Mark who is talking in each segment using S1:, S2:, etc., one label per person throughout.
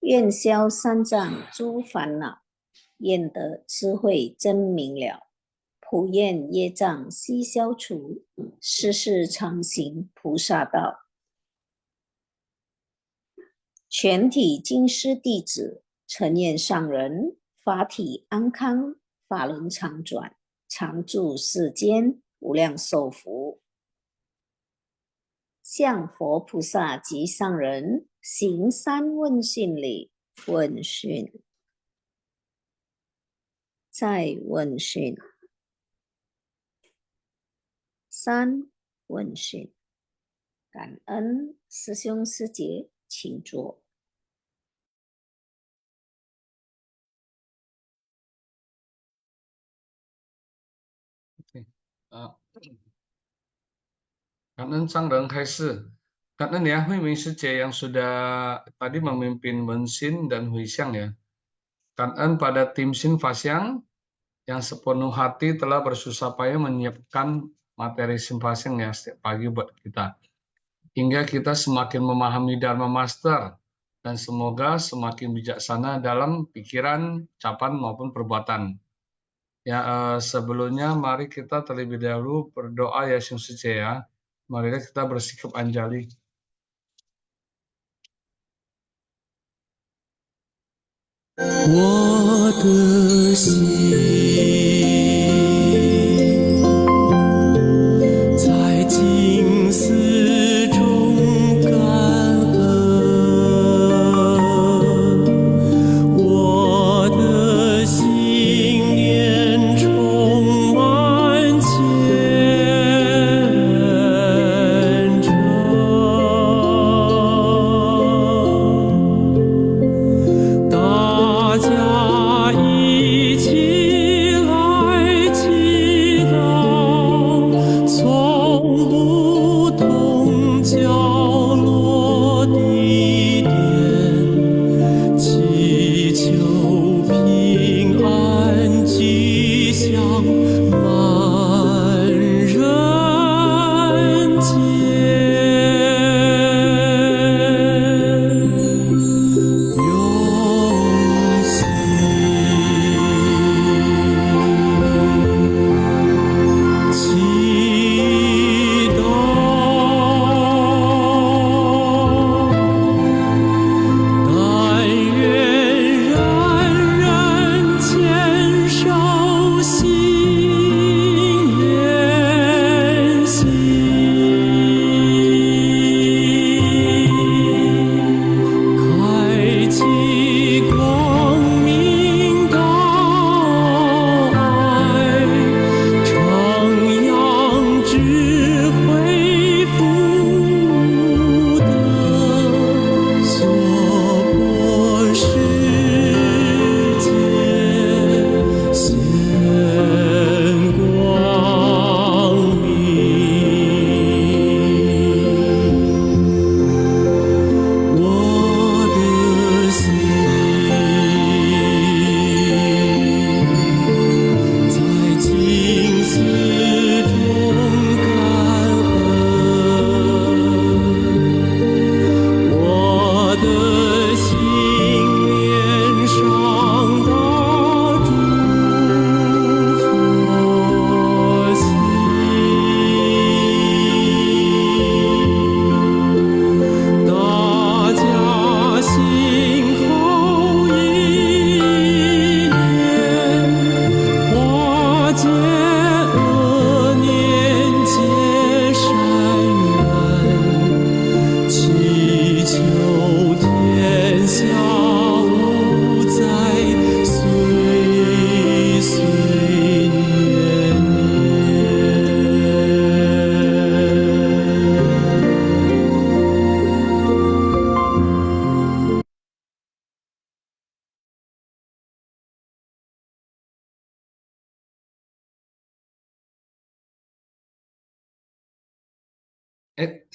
S1: 愿消三障诸烦恼，愿得智慧真明了。普愿业障悉消除，世世常行菩萨道。全体经师弟子，诚愿上人法体安康，法轮常转，常住世间，无量寿福。向佛菩萨及上人行三问讯礼。问讯，再问讯，三问讯。感恩师兄师姐，请坐。
S2: 感恩上人开示，感恩ya Hui Ming Suje yang sudah tadi memimpin Wensin dan Hui Xiang ya.感恩pada tim Sin Fasyang yang sepenuh hati telah bersusah payah menyiapkan materi Sin Fasyang ya setiap pagi buat kita. Hingga kita semakin memahami Dharma Master dan semoga semakin bijaksana dalam pikiran, ucapan maupun perbuatan. Ya, sebelumnya mari kita terlebih dahulu berdoa ya Sin Suje ya. Mari kita bersikap anjali.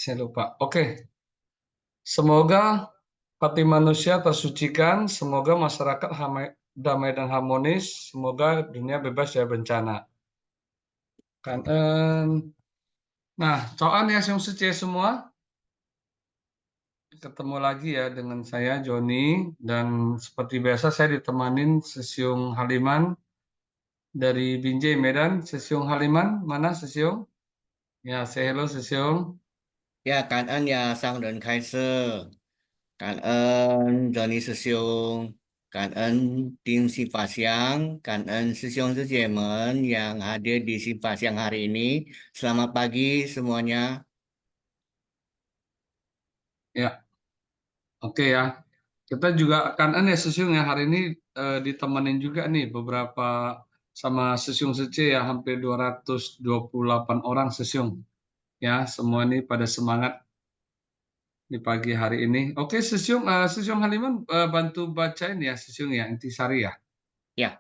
S2: Saya lupa. Oke. Semoga hati manusia tersucikan, semoga masyarakat damai dan harmonis, semoga dunia bebas dari bencana. Kan, nah, coan ya semua. ketemu lagi ya dengan saya Joni dan seperti biasa saya ditemanin Sesiung Haliman dari Binjai Medan. Sesiung Haliman, mana Sesiung? Ya, say hello Sesiung.
S3: 呀，感恩呀，上人开示，感恩泽尼师兄，感恩丁西法香，感恩师兄师姐们yang hadir di Sifasyang hari ini. Selamat pagi semuanya.
S2: Ya, oke ya. Kita juga akan ya Sesiung ya hari ini ditemenin juga nih beberapa sama Sesiung Sece ya hampir 228 orang Sesiung. Ya, semua ini pada semangat di pagi hari ini. Oke, Sesiung Haliman bantu bacain ya Sesiung ya intisari ya.
S3: Ya,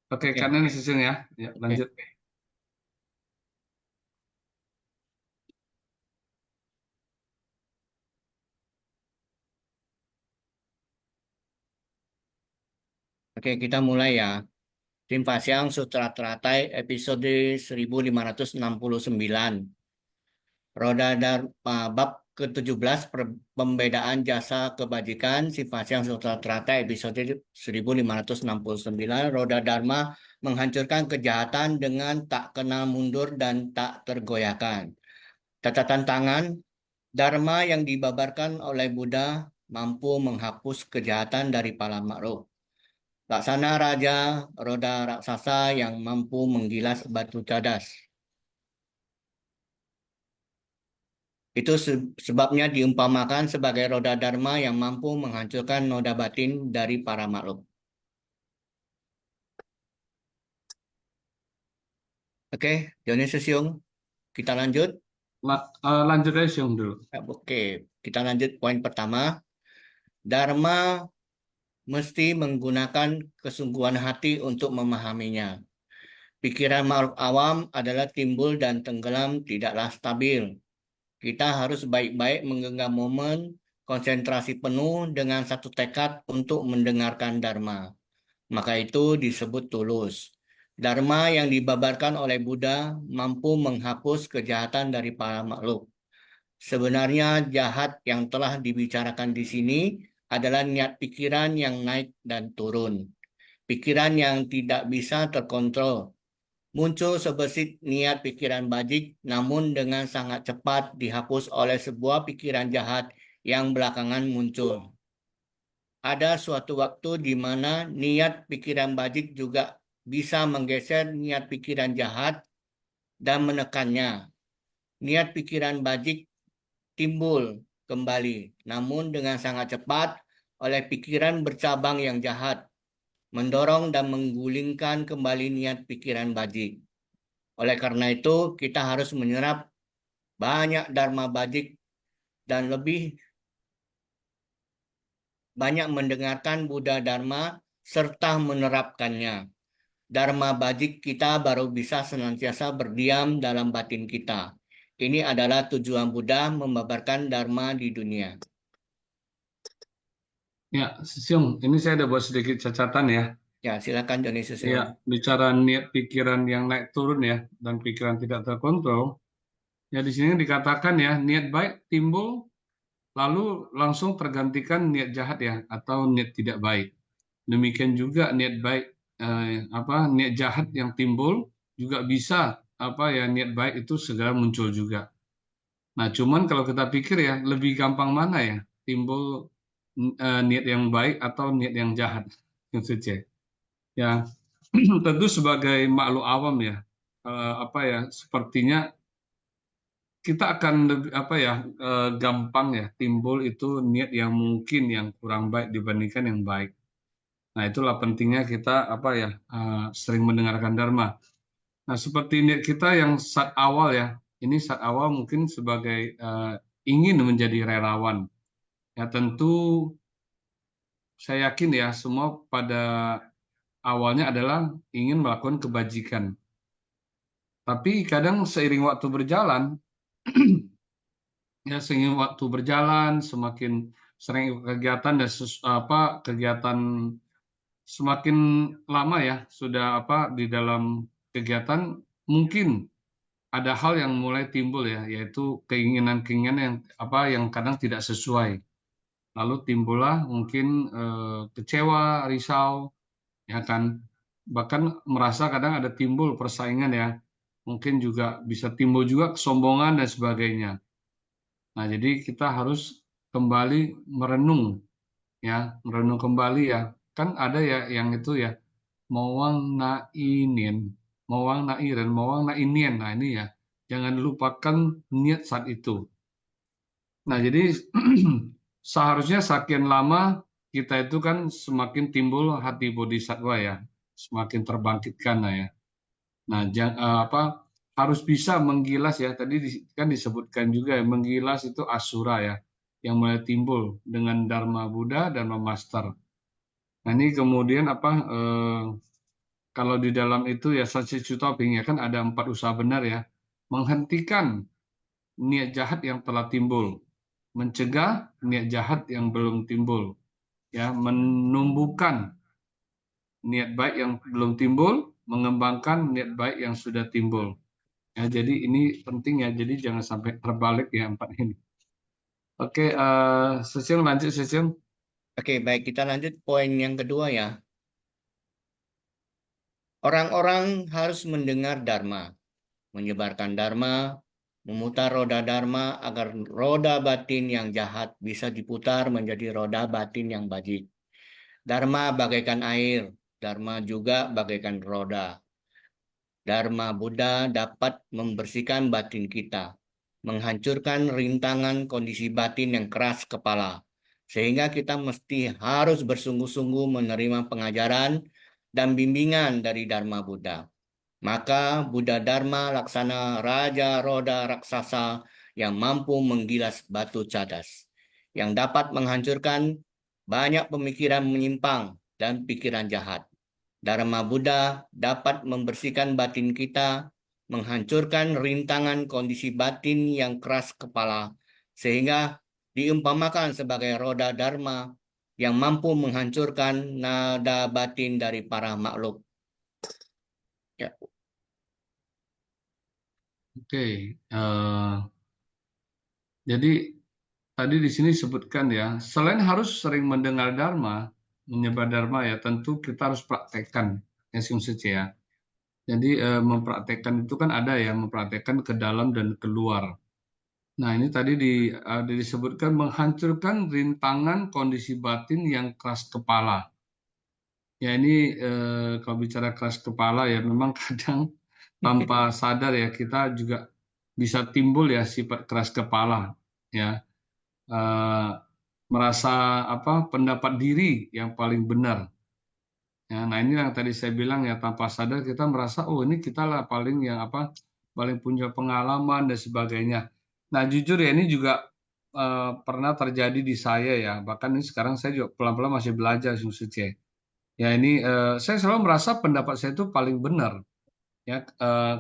S2: Oke,
S3: oke,
S2: kanan Sesiung ya. Ya,
S3: oke.
S2: lanjut.
S3: Oke, kita mulai ya. Sifasyang Sutra Teratai episode 1569. Roda Dharma bab ke-17 pembedaan jasa kebajikan Sifasyang Sutra Teratai episode 1569. Roda Dharma menghancurkan kejahatan dengan tak kenal mundur dan tak tergoyahkan. Catatan tangan, Dharma yang dibabarkan oleh Buddha mampu menghapus kejahatan dari para makhluk. Laksana Raja Roda Raksasa yang mampu menggilas batu cadas. Itu sebabnya diumpamakan sebagai roda dharma yang mampu menghancurkan noda batin dari para makhluk. Oke, Joni Sesiung, kita lanjut.
S2: Lanjut aja Siung dulu.
S3: Oke, kita lanjut poin pertama. Dharma mesti menggunakan kesungguhan hati untuk memahaminya. Pikiran makhluk awam adalah timbul dan tenggelam, tidaklah stabil. Kita harus baik-baik menggenggam momen konsentrasi penuh dengan satu tekad untuk mendengarkan Dharma. Maka itu disebut tulus. Dharma yang dibabarkan oleh Buddha mampu menghapus kejahatan dari para makhluk. Sebenarnya jahat yang telah dibicarakan di sini adalah niat pikiran yang naik dan turun. Pikiran yang tidak bisa terkontrol. Muncul sebesit niat pikiran bajik, namun dengan sangat cepat dihapus oleh sebuah pikiran jahat yang belakangan muncul. Ada suatu waktu di mana niat pikiran bajik juga bisa menggeser niat pikiran jahat dan menekannya. Niat pikiran bajik timbul kembali, namun dengan sangat cepat oleh pikiran bercabang yang jahat, mendorong dan menggulingkan kembali niat pikiran bajik. Oleh karena itu, kita harus menyerap banyak dharma bajik dan lebih banyak mendengarkan Buddha Dharma serta menerapkannya. Dharma bajik kita baru bisa senantiasa berdiam dalam batin kita. Ini adalah tujuan Buddha membabarkan Dharma di dunia.
S2: Ya, Sesiung, ini saya ada buat sedikit catatan ya.
S3: Ya, silakan Joni Susilo.
S2: Ya, bicara niat pikiran yang naik turun ya, dan pikiran tidak terkontrol. Ya, di sini dikatakan ya, niat baik timbul, lalu langsung tergantikan niat jahat ya, atau niat tidak baik. Demikian juga niat baik, niat jahat yang timbul juga bisa niat baik itu segera muncul juga. Nah, cuman kalau kita pikir ya, lebih gampang mana ya, timbul niat yang baik atau niat yang jahat, gitu Cek. Ya, tentu sebagai makhluk awam ya, sepertinya kita akan lebih gampang ya timbul itu niat yang mungkin yang kurang baik dibandingkan yang baik. Nah, itulah pentingnya kita sering mendengarkan Dharma. Nah, seperti niat kita yang saat awal ya, ini saat awal mungkin sebagai ingin menjadi relawan. Ya, tentu saya yakin ya semua pada awalnya adalah ingin melakukan kebajikan. Tapi kadang seiring waktu berjalan, ya seiring waktu berjalan, semakin sering ikut kegiatan dan kegiatan semakin lama ya sudah di dalam kegiatan mungkin ada hal yang mulai timbul ya, yaitu keinginan-keinginan yang kadang tidak sesuai. lalu timbullah mungkin kecewa, risau, ya kan, bahkan merasa kadang ada timbul persaingan ya, mungkin juga bisa timbul juga kesombongan dan sebagainya. Nah, jadi kita harus kembali merenung, ya, merenung kembali ya, kan ada ya yang itu ya, mawang na inin, mawang na iren, mawang na inien. Nah, ini ya, jangan lupakan niat saat itu. Nah, jadi seharusnya saking lama kita itu kan semakin timbul hati bodhisatwa ya, semakin terbangkitkan lah ya. Nah, apa, harus bisa menggilas ya. Tadi kan disebutkan juga ya, menggilas itu asura ya, yang mulai timbul dengan Dharma Buddha, Dharma Master. Nah, ini kemudian apa? Kalau di dalam itu ya Satchitotobing ya kan ada 4 usaha benar ya, menghentikan niat jahat yang telah timbul, mencegah niat jahat yang belum timbul, ya, menumbuhkan niat baik yang belum timbul, mengembangkan niat baik yang sudah timbul. Ya, jadi ini penting ya, jadi jangan sampai terbalik ya 4 ini. Oke, Sesium lanjut Sesium.
S3: Oke, baik, kita lanjut poin yang kedua ya. Orang-orang harus mendengar Dharma, menyebarkan Dharma, memutar roda Dharma agar roda batin yang jahat bisa diputar menjadi roda batin yang baik. Dharma bagaikan air, Dharma juga bagaikan roda. Dharma Buddha dapat membersihkan batin kita, menghancurkan rintangan kondisi batin yang keras kepala. Sehingga kita mesti harus bersungguh-sungguh menerima pengajaran dan bimbingan dari Dharma Buddha. Maka Buddha Dharma laksana Raja Roda Raksasa yang mampu menggilas batu cadas, yang dapat menghancurkan banyak pemikiran menyimpang dan pikiran jahat. Dharma Buddha dapat membersihkan batin kita, menghancurkan rintangan kondisi batin yang keras kepala, sehingga diumpamakan sebagai roda Dharma yang mampu menghancurkan nada batin dari para makhluk. Ya.
S2: Oke, jadi tadi di sini disebutkan ya, selain harus sering mendengar Dharma, menyebar Dharma ya, tentu kita harus praktekkan ya Sumsece ya. Jadi mempraktekkan itu kan ada ya, mempraktekkan ke dalam dan keluar. Nah, ini tadi ada disebutkan menghancurkan rintangan kondisi batin yang keras kepala. Ya, ini kalau bicara keras kepala ya memang kadang tanpa sadar ya kita juga bisa timbul ya sifat keras kepala ya. Eh, Merasa apa, pendapat diri yang paling benar. Ya, nah ini yang tadi saya bilang ya, tanpa sadar kita merasa oh ini kita lah paling yang apa, paling punya pengalaman dan sebagainya. Nah, jujur ya ini juga pernah terjadi di saya ya. Bahkan ini sekarang saya juga pelan-pelan masih belajar Suci. Ya ini saya selalu merasa pendapat saya itu paling benar ya,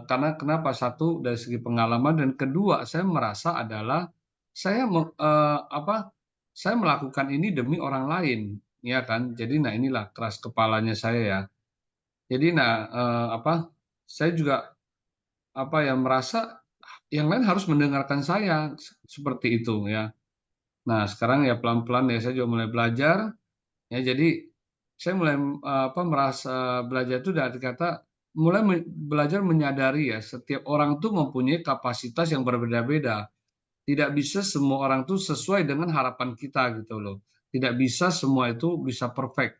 S2: karena kenapa? Satu dari segi pengalaman, dan kedua saya merasa adalah saya apa, saya melakukan ini demi orang lain, ya kan? Jadi nah inilah keras kepalanya saya ya. Jadi nah apa, saya juga apa ya merasa yang lain harus mendengarkan saya seperti itu ya. Nah sekarang ya pelan-pelan ya saya juga mulai belajar ya. Jadi saya mulai apa, merasa belajar itu dari kata mulai belajar menyadari ya, setiap orang tuh mempunyai kapasitas yang berbeda-beda. Tidak bisa semua orang tuh sesuai dengan harapan kita gitu loh. Tidak bisa semua itu bisa perfect.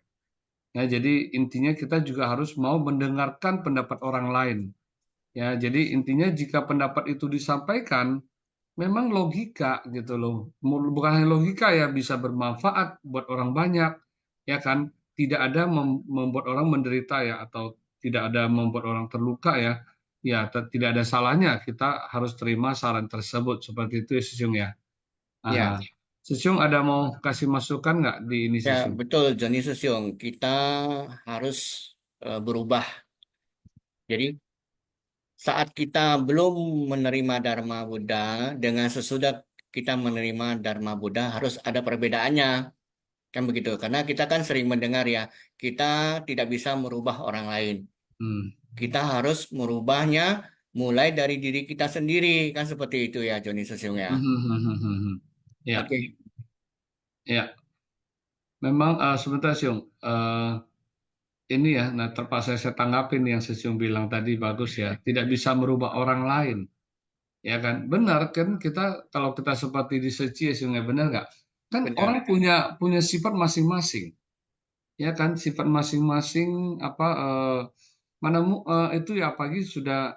S2: Ya, jadi intinya kita juga harus mau mendengarkan pendapat orang lain. Ya, jadi intinya jika pendapat itu disampaikan memang logika gitu loh. Bukan hanya logika ya, bisa bermanfaat buat orang banyak, ya kan? Tidak ada membuat orang menderita ya, atau tidak ada membuat orang terluka ya. Ya, tidak ada salahnya kita harus terima saran tersebut seperti itu ya, Sisyung ya.
S3: Ya,
S2: Aha. Sisyung ada mau kasih masukan nggak di ini
S3: ya
S2: Sisyung?
S3: betul Joni Susyong. Kita harus berubah. Jadi saat kita belum menerima Dharma Buddha, dengan sesudah kita menerima Dharma Buddha harus ada perbedaannya. Kan begitu. Karena kita kan sering mendengar ya, kita tidak bisa merubah orang lain.
S2: Hmm.
S3: Kita harus merubahnya mulai dari diri kita sendiri. Kan seperti itu ya, Joni Susyong ya.
S2: Hmm, hmm, hmm, hmm, hmm. Ya,
S3: Oke.
S2: ya. memang sebentar Siung. Ini ya, nah terpaksa saya tanggapin yang Siung bilang tadi bagus ya. Tidak bisa merubah orang lain, ya kan? Benar kan kita kalau kita seperti di Seci ya Siung ya benar nggak? Kan
S3: Benar.
S2: orang punya punya sifat masing-masing, ya kan? Sifat masing-masing apa itu ya pagi sudah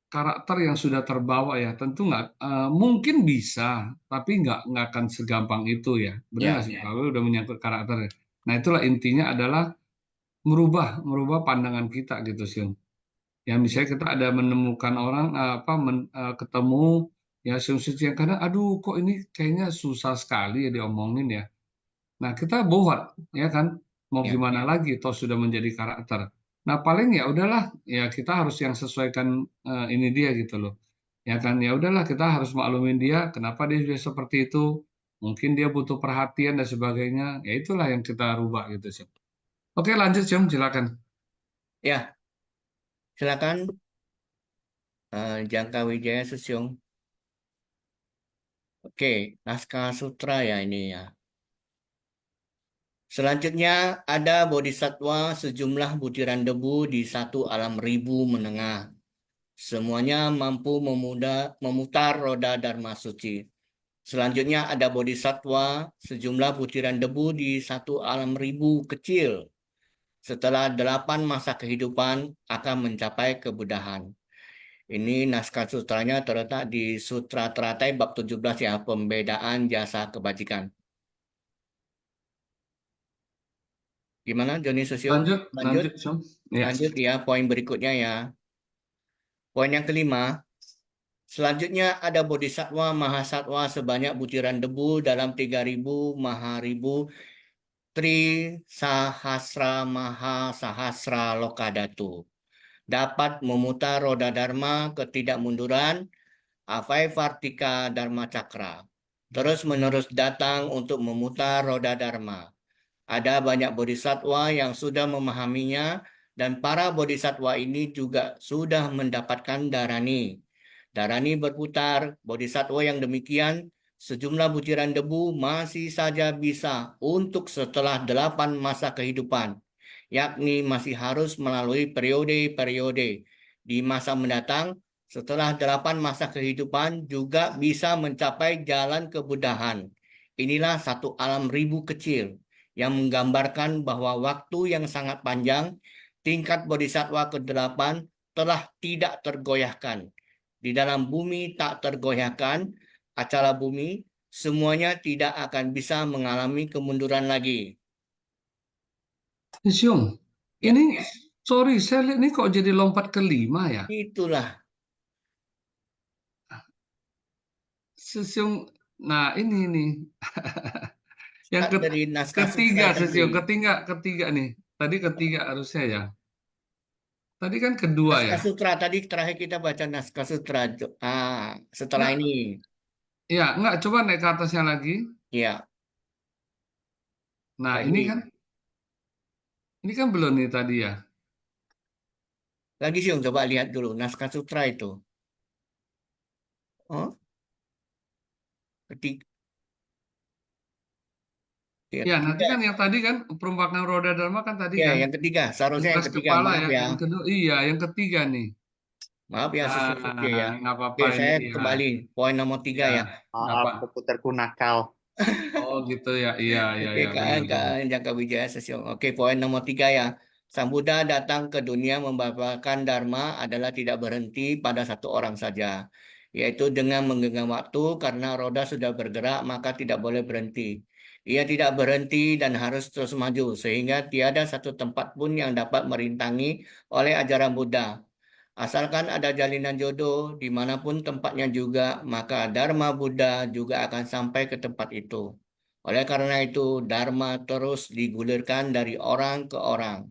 S2: karakter yang sudah terbawa ya tentu nggak mungkin bisa tapi nggak akan segampang itu ya benar nggak
S3: Ya,
S2: sih kalau udah menyangkut karakter ya. Nah itulah intinya adalah merubah merubah pandangan kita gitu sih ya misalnya kita ada menemukan orang ketemu ya suci yang kadang aduh kok ini kayaknya susah sekali ya diomongin ya. Nah, kita buat ya kan mau
S3: ya,
S2: gimana lagi toh sudah menjadi karakter. Nah, paling ya udahlah ya kita harus yang sesuaikan ini dia gitu loh. Ya kan ya udahlah kita harus maklumin dia kenapa dia sudah seperti itu. Mungkin dia butuh perhatian dan sebagainya. Ya itulah yang kita rubah gitu sih. Oke, lanjut Jom, silakan.
S3: ya. Silakan, Jangka Wijaya Susyong. Oke, naskah sutra ya ini ya. Selanjutnya ada bodhisatwa sejumlah butiran debu di satu alam ribu menengah. Semuanya mampu memutar roda Dharma Suci. Selanjutnya ada bodhisatwa sejumlah butiran debu di satu alam ribu kecil. Setelah 8 masa kehidupan akan mencapai kebudahan. Ini naskah sutranya terletak di Sutra Teratai bab 17 ya, pembedaan jasa kebajikan. Gimana Joni Sosiung?
S2: Lanjut,
S3: Lanjut,
S2: lanjut Jom. Ya.
S3: lanjut ya poin berikutnya ya. Poin yang kelima, selanjutnya ada bodhisatwa mahasatwa sebanyak butiran debu dalam 3.000 maharibu Tri Sahasra Maha Sahasra Lokadatu. Dapat memutar roda Dharma ketidakmunduran Avai Vartika Dharma Cakra. Terus menerus datang untuk memutar roda Dharma. Ada banyak bodhisatwa yang sudah memahaminya dan para bodhisatwa ini juga sudah mendapatkan darani. Darani berputar, bodhisatwa yang demikian, sejumlah butiran debu masih saja bisa untuk setelah 8 masa kehidupan, yakni masih harus melalui periode-periode. Di masa mendatang, setelah 8 masa kehidupan juga bisa mencapai jalan kebudahan. Inilah satu alam ribu kecil yang menggambarkan bahwa waktu yang sangat panjang, tingkat bodhisatwa ke-8 telah tidak tergoyahkan. Di dalam bumi tak tergoyahkan, acala bumi, semuanya tidak akan bisa mengalami kemunduran lagi.
S2: Jom,
S3: Ya,
S2: ini sorry saya lihat ini kok jadi lompat ke 5 ya.
S3: itulah
S2: Sesiung, nah ini nih. Yang
S3: start dari naskah sutra
S2: ketiga
S3: tadi.
S2: sesiung, ketiga nih. Tadi ketiga harusnya ya. Tadi kan kedua ya.
S3: Naskah sutra tadi terakhir kita baca naskah sutra. Setelah
S2: Enggak,
S3: ini,
S2: ya enggak coba naik ke atasnya lagi.
S3: ya
S2: Nah,
S3: tadi
S2: ini kan belum nih tadi ya.
S3: lagi sih coba lihat dulu naskah sutra itu. Oh, ketiga, ya
S2: Ya, nanti
S3: ketiga,
S2: kan yang tadi kan perumpamaan roda Dharma kan tadi
S3: ya
S2: kan.
S3: yang ketiga, seharusnya yang
S2: 11
S3: ketiga.
S2: kepala
S3: Maaf
S2: ya.
S3: ya,
S2: Yang kedua, iya, yang ketiga nih.
S3: maaf ya
S2: Ah,
S3: Susi Suci ya.
S2: nggak
S3: Oke,
S2: apa-apa ini.
S3: saya
S2: Iya,
S3: kembali poin nomor 3
S2: iya.
S3: ya.
S2: Apa?
S4: Maaf, komputerku nakal.
S2: Oh gitu ya. Iya, iya,
S3: Oke,
S2: iya. Benar, benar.
S3: Kak Jangka Wijaya Sesiong. Oke, poin nomor 3 ya. Sang Buddha datang ke dunia membawakan Dharma adalah tidak berhenti pada satu orang saja, yaitu dengan menggenggam waktu karena roda sudah bergerak maka tidak boleh berhenti. Ia tidak berhenti dan harus terus maju, sehingga tiada satu tempat pun yang dapat merintangi oleh ajaran Buddha. Asalkan ada jalinan jodoh dimanapun tempatnya juga, maka Dharma Buddha juga akan sampai ke tempat itu. Oleh karena itu, Dharma terus digulirkan dari orang ke orang.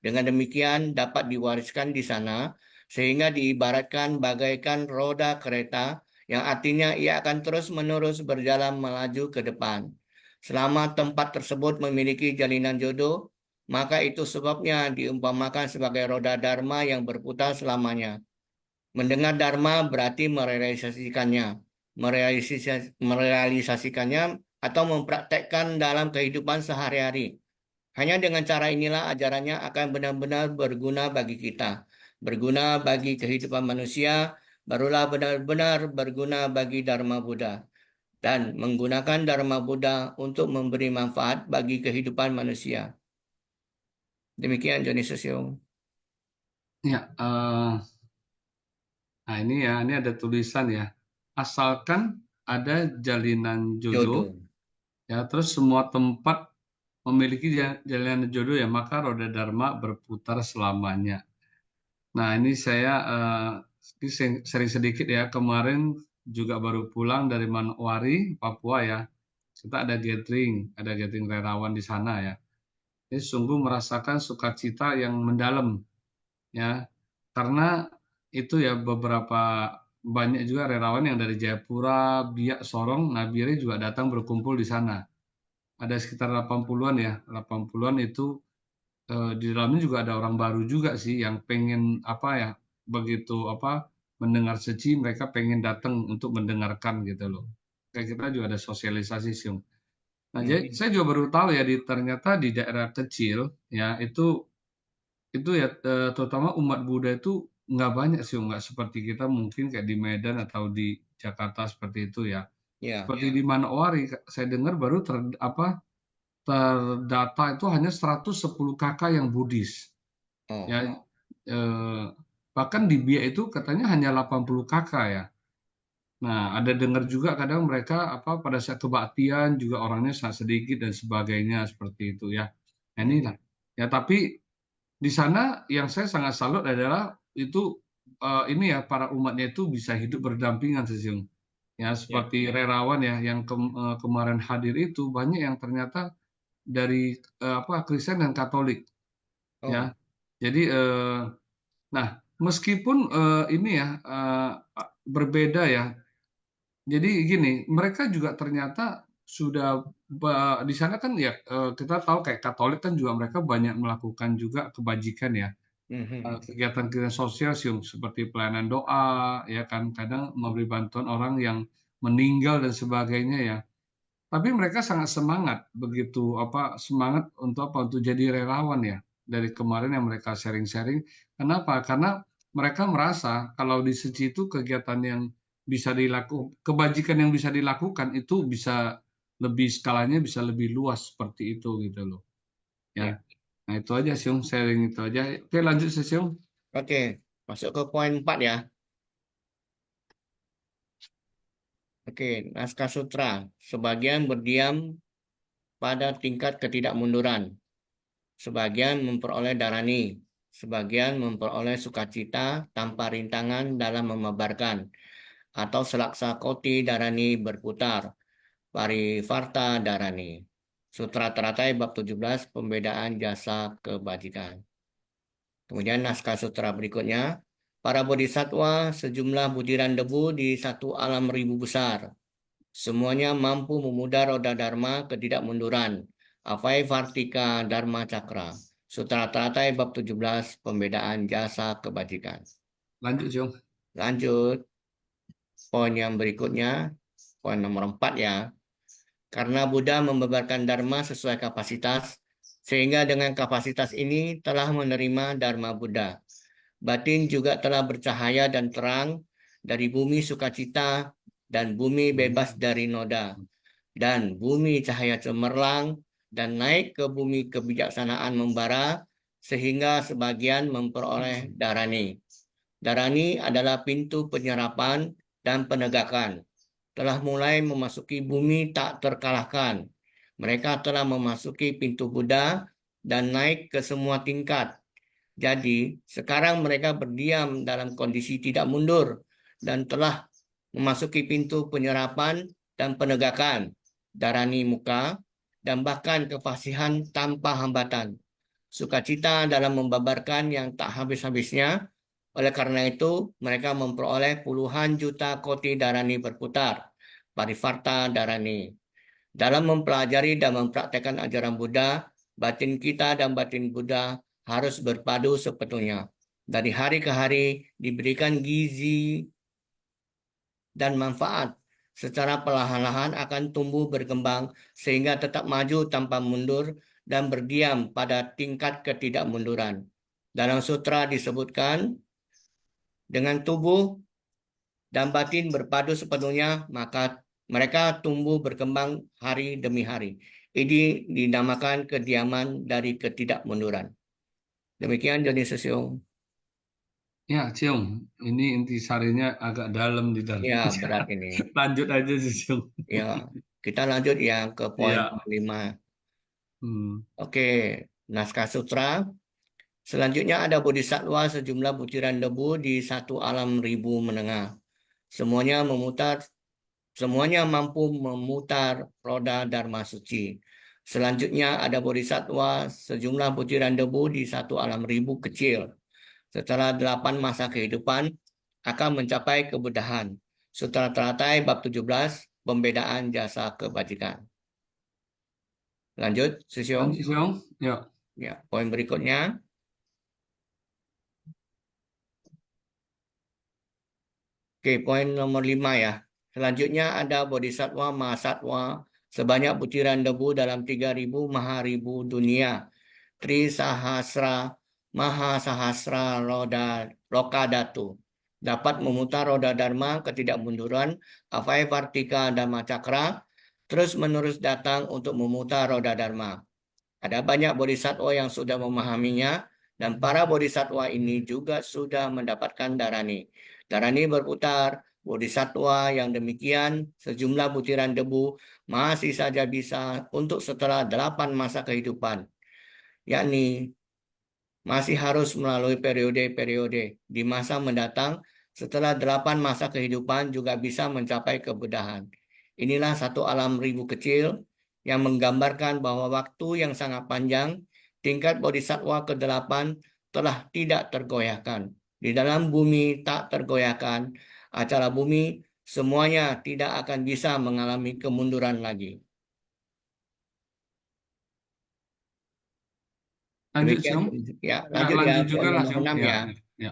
S3: Dengan demikian dapat diwariskan di sana, sehingga diibaratkan bagaikan roda kereta, yang artinya ia akan terus-menerus berjalan melaju ke depan. Selama tempat tersebut memiliki jalinan jodoh, maka itu sebabnya diumpamakan sebagai roda Dharma yang berputar selamanya. Mendengar Dharma berarti merealisasikannya. Merealisasikannya atau mempraktekkan dalam kehidupan sehari-hari. Hanya dengan cara inilah ajarannya akan benar-benar berguna bagi kita, berguna bagi kehidupan manusia, barulah benar-benar berguna bagi Dharma Buddha, dan menggunakan Dharma Buddha untuk memberi manfaat bagi kehidupan manusia. Demikian Dionysius Yung.
S2: Ya, nah ini ya, ini ada tulisan ya. Asalkan ada jalinan jodoh,
S3: Jodoh.
S2: ya, terus semua tempat memiliki jalinan jodoh ya, maka roda Dharma berputar selamanya. Nah, ini saya sering sedikit ya, kemarin juga baru pulang dari Manokwari, Papua ya. Kita ada gathering relawan di sana ya. Ini sungguh merasakan sukacita yang mendalam ya. Karena itu ya beberapa banyak juga relawan yang dari Jayapura, Biak, Sorong, Nabire juga datang berkumpul di sana. Ada sekitar 80-an ya, 80-an itu di dalamnya juga ada orang baru juga sih yang pengen apa ya, begitu apa mendengar seci mereka pengen datang untuk mendengarkan gitu loh. Kayak kita juga ada sosialisasi sih. Nah, jadi saya juga baru tahu ya ternyata di daerah kecil ya itu ya terutama umat Buddha itu nggak banyak sih, nggak seperti kita mungkin kayak di Medan atau di Jakarta seperti itu ya.
S3: Ya.
S2: Seperti di Manokwari saya dengar baru terdata itu hanya 110 kakak yang Buddhis.
S3: Oh.
S2: Ya, bahkan di Biak itu katanya hanya 80 kakak ya. Nah, ada dengar juga kadang mereka apa pada saat kebaktian juga orangnya sangat sedikit dan sebagainya seperti itu ya. Nah, inilah. Ya, tapi di sana yang saya sangat salut adalah itu ini ya para umatnya itu bisa hidup berdampingan sesiung. Ya,
S3: Ya.
S2: seperti relawan ya yang kemarin hadir itu banyak yang ternyata dari apa Kristen dan Katolik
S3: Oh.
S2: ya. Jadi nah meskipun ini ya berbeda ya. Jadi gini, mereka juga ternyata sudah di sana kan ya kita tahu kayak Katolik kan juga mereka banyak melakukan juga kebajikan ya. Kegiatan-kegiatan sosial sih seperti pelayanan doa ya kan kadang memberi bantuan orang yang meninggal dan sebagainya ya. Tapi mereka sangat semangat begitu apa semangat untuk apa untuk jadi relawan ya. Dari kemarin yang mereka sharing-sharing. Kenapa? Karena mereka merasa kalau di Seci itu kegiatan yang bisa dilakukan, kebajikan yang bisa dilakukan itu bisa lebih skalanya bisa lebih luas seperti itu gitu loh.
S3: Ya.
S2: Ya. Nah, itu aja sih, sharing itu aja. Oke, lanjut Siung.
S3: Oke, masuk ke poin 4 ya. Oke, naskah sutra. Sebagian berdiam pada tingkat ketidakmunduran. Sebagian memperoleh darani. Sebagian memperoleh sukacita tanpa rintangan dalam memabarkan. Atau selaksa koti darani berputar. Parivarta darani. Sutra Teratai bab 17 pembedaan jasa kebajikan. Kemudian naskah sutra berikutnya. Para bodhisatwa sejumlah butiran debu di satu alam ribu besar. Semuanya mampu memudar roda dharma ketidakmunduran. Avai Vartika Dharma Cakra. Sutra Teratai bab 17 pembedaan jasa kebajikan.
S2: Lanjut Siung.
S3: Lanjut. Poin yang berikutnya. Poin nomor 4 ya. Karena Buddha membebarkan dharma sesuai kapasitas, sehingga dengan kapasitas ini telah menerima dharma Buddha. Batin juga telah bercahaya dan terang dari bumi sukacita dan bumi bebas dari noda, dan bumi cahaya cemerlang, dan naik ke bumi kebijaksanaan membara, sehingga sebagian memperoleh darani. Darani adalah pintu penyerapan dan penegakan. Telah mulai memasuki bumi tak terkalahkan. Mereka telah memasuki pintu Buddha dan naik ke semua tingkat. Jadi, sekarang mereka berdiam dalam kondisi tidak mundur dan telah memasuki pintu penyerapan dan penegakan, darani muka, dan bahkan kefasihan tanpa hambatan. Sukacita dalam membabarkan yang tak habis-habisnya. Oleh karena itu, mereka memperoleh puluhan juta koti darani berputar, parivarta darani. Dalam mempelajari dan mempraktekkan ajaran Buddha, batin kita dan batin Buddha harus berpadu sepenuhnya. Dari hari ke hari diberikan gizi dan manfaat secara perlahan-lahan akan tumbuh berkembang sehingga tetap maju tanpa mundur dan berdiam pada tingkat ketidakmunduran. Dalam sutra disebutkan, dengan tubuh dan batin berpadu sepenuhnya, maka mereka tumbuh berkembang hari demi hari. Ini dinamakan kediaman dari ketidakmunduran. Demikian Joni Sesiung.
S2: Ya, Cium, ini intisarinya agak dalam di dalam.
S3: Ya, berat ini.
S2: Lanjut aja sih, Cium.
S3: Ya, kita lanjut yang ke poin
S2: Iya.
S3: 5.
S2: Hmm.
S3: Oke, naskah sutra. Selanjutnya ada bodhisattva sejumlah butiran debu di satu alam ribu menengah. Semuanya memutar, semuanya mampu memutar roda Dharma suci. Selanjutnya ada bodhisattva sejumlah butiran debu di satu alam ribu kecil. Setelah 8 masa kehidupan akan mencapai kebedahan. Sutra Teratai bab 17, pembedaan jasa kebajikan. Lanjut, Sisyong.
S2: Lanjut, Cium. Ya.
S3: Ya, poin berikutnya. Oke, poin nomor 5 ya. Selanjutnya ada Bodhisattva Mahasattva sebanyak butiran debu dalam 3.000 maharibu dunia. Trisahasra Mahasahasra Lokadatu. Dapat memutar roda Dharma ketidakmunduran Avaivartika Dhamma Cakra terus-menerus datang untuk memutar roda Dharma. Ada banyak bodhisattva yang sudah memahaminya dan para bodhisattva ini juga sudah mendapatkan dharani. Dharani berputar, bodhisattva yang demikian sejumlah butiran debu masih saja bisa untuk setelah 8 masa kehidupan, yakni masih harus melalui periode-periode. Di masa mendatang, setelah 8 masa kehidupan juga bisa mencapai kebedahan. Inilah satu alam ribu kecil yang menggambarkan bahwa waktu yang sangat panjang, tingkat bodhisattva ke-8 telah tidak tergoyahkan. Di dalam bumi tak tergoyahkan, acara bumi semuanya tidak akan bisa mengalami kemunduran lagi.
S2: Lanjut,
S3: Demikian,
S2: Cium.
S3: ya,
S2: Ya,
S3: lanjut ya,
S2: lanjut juga
S3: poin
S2: lah,
S3: nomor
S2: Cium.
S3: 6
S2: Ya,
S3: ya.
S2: ya, ya.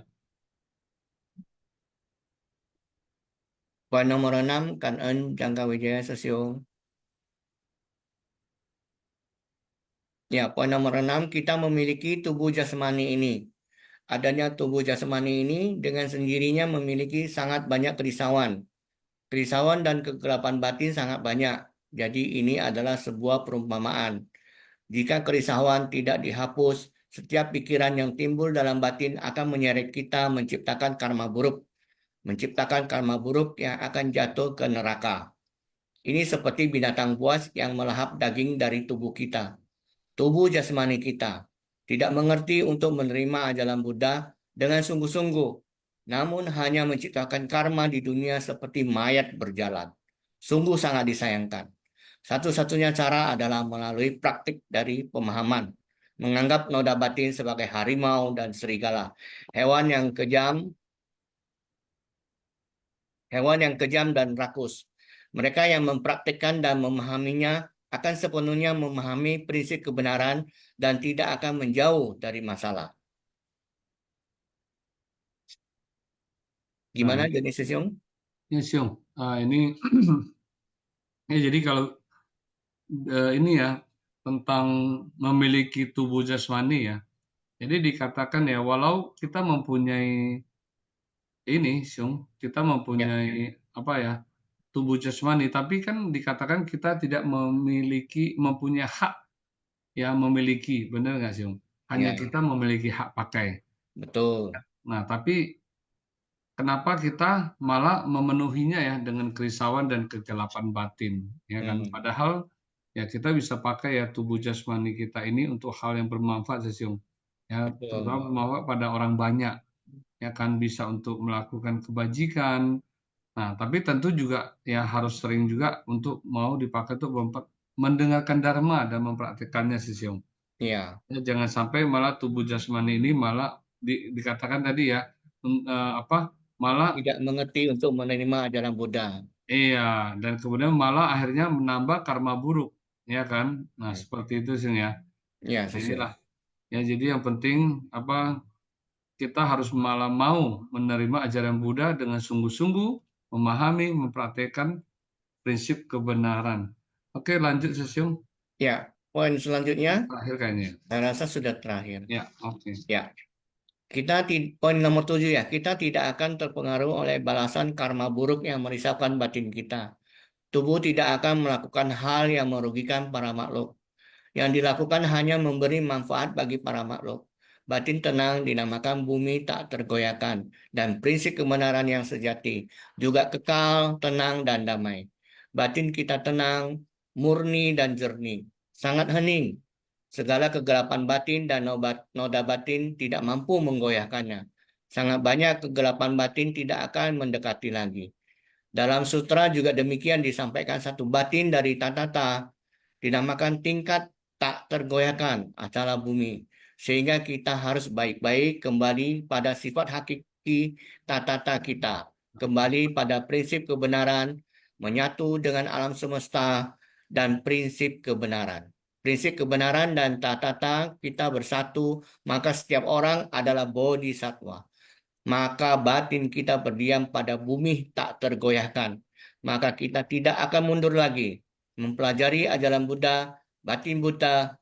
S3: Poin nomor 6, Kan Ân Jangka Wijaya Sesiung. Ya, poin nomor 6, kita memiliki tubuh jasmani ini. Adanya tubuh jasmani ini dengan sendirinya memiliki sangat banyak kerisauan. Kerisauan dan kegelapan batin sangat banyak. Jadi ini adalah sebuah perumpamaan. Jika kerisauan tidak dihapus, setiap pikiran yang timbul dalam batin akan menyeret kita menciptakan karma buruk. Menciptakan karma buruk yang akan jatuh ke neraka. Ini seperti binatang buas yang melahap daging dari tubuh kita. Tubuh jasmani kita tidak mengerti untuk menerima ajaran Buddha dengan sungguh-sungguh, namun hanya menciptakan karma di dunia seperti mayat berjalan. Sungguh sangat disayangkan. Satu-satunya cara adalah melalui praktik dari pemahaman, menganggap noda batin sebagai harimau dan serigala, hewan yang kejam, dan rakus. Mereka yang mempraktikkan dan memahaminya akan sepenuhnya memahami prinsip kebenaran dan tidak akan menjauh dari masalah.
S2: Nah,
S3: Gimana Joni Sesiung?
S2: ya, Cium. Ini, ya, jadi kalau ini ya, tentang memiliki tubuh jasmani ya. Jadi dikatakan ya, walau kita mempunyai ini, Cium, kita
S3: Ya,
S2: mempunyai apa ya, tubuh jasmani, tapi kan dikatakan kita tidak mempunyai hak ya memiliki, benar nggak sih? Hanya
S3: ya,
S2: kita memiliki hak pakai.
S3: betul.
S2: Nah, tapi kenapa kita malah memenuhinya ya dengan kerisauan dan kegelapan batin, ya kan?
S3: Hmm,
S2: Padahal ya kita bisa pakai ya tubuh jasmani kita ini untuk hal yang bermanfaat, Sesiung. Ya, terutama
S3: betul.
S2: bermanfaat pada orang banyak, ya kan bisa untuk melakukan kebajikan. Nah, tapi tentu juga ya harus sering juga untuk mau dipakai untuk mendengarkan dharma dan mempraktikkannya, Sesiung.
S3: Ya,
S2: Ya, jangan sampai malah tubuh jasmani ini malah dikatakan tadi ya, apa, malah
S3: tidak mengerti untuk menerima ajaran Buddha.
S2: iya, dan kemudian malah akhirnya menambah karma buruk, ya kan? Nah,
S3: Ya,
S2: seperti itu sih ya.
S3: ya,
S2: Nah,
S3: Sesiung.
S2: inilah ya, jadi yang penting apa, kita harus malah mau menerima ajaran Buddha dengan sungguh-sungguh, memahami, mempraktekkan, prinsip kebenaran. Oke, lanjut Susyung.
S3: Ya, poin selanjutnya
S2: Terakhir kayaknya.
S3: saya rasa sudah terakhir.
S2: Ya, oke.
S3: Ya, poin nomor 7 ya, kita tidak akan terpengaruh oleh balasan karma buruk yang merisaukan batin kita. Tubuh tidak akan melakukan hal yang merugikan para makhluk. Yang dilakukan hanya memberi manfaat bagi para makhluk. Batin tenang dinamakan bumi tak tergoyahkan, dan prinsip kebenaran yang sejati juga kekal, tenang, dan damai. Batin kita tenang, murni, dan jernih, sangat hening. Segala kegelapan batin dan noda batin tidak mampu menggoyahkannya. Sangat banyak kegelapan batin tidak akan mendekati lagi. Dalam sutra juga demikian disampaikan satu batin dari Tatata dinamakan tingkat tak tergoyahkan acara bumi. Sehingga kita harus baik-baik kembali pada sifat hakiki Tatata kita. Kembali pada prinsip kebenaran, menyatu dengan alam semesta, dan prinsip kebenaran. Prinsip kebenaran dan Tatata kita bersatu, maka setiap orang adalah bodhisattva. Maka batin kita berdiam pada bumi tak tergoyahkan. Maka kita tidak akan mundur lagi. Mempelajari ajaran Buddha, batin Buddha,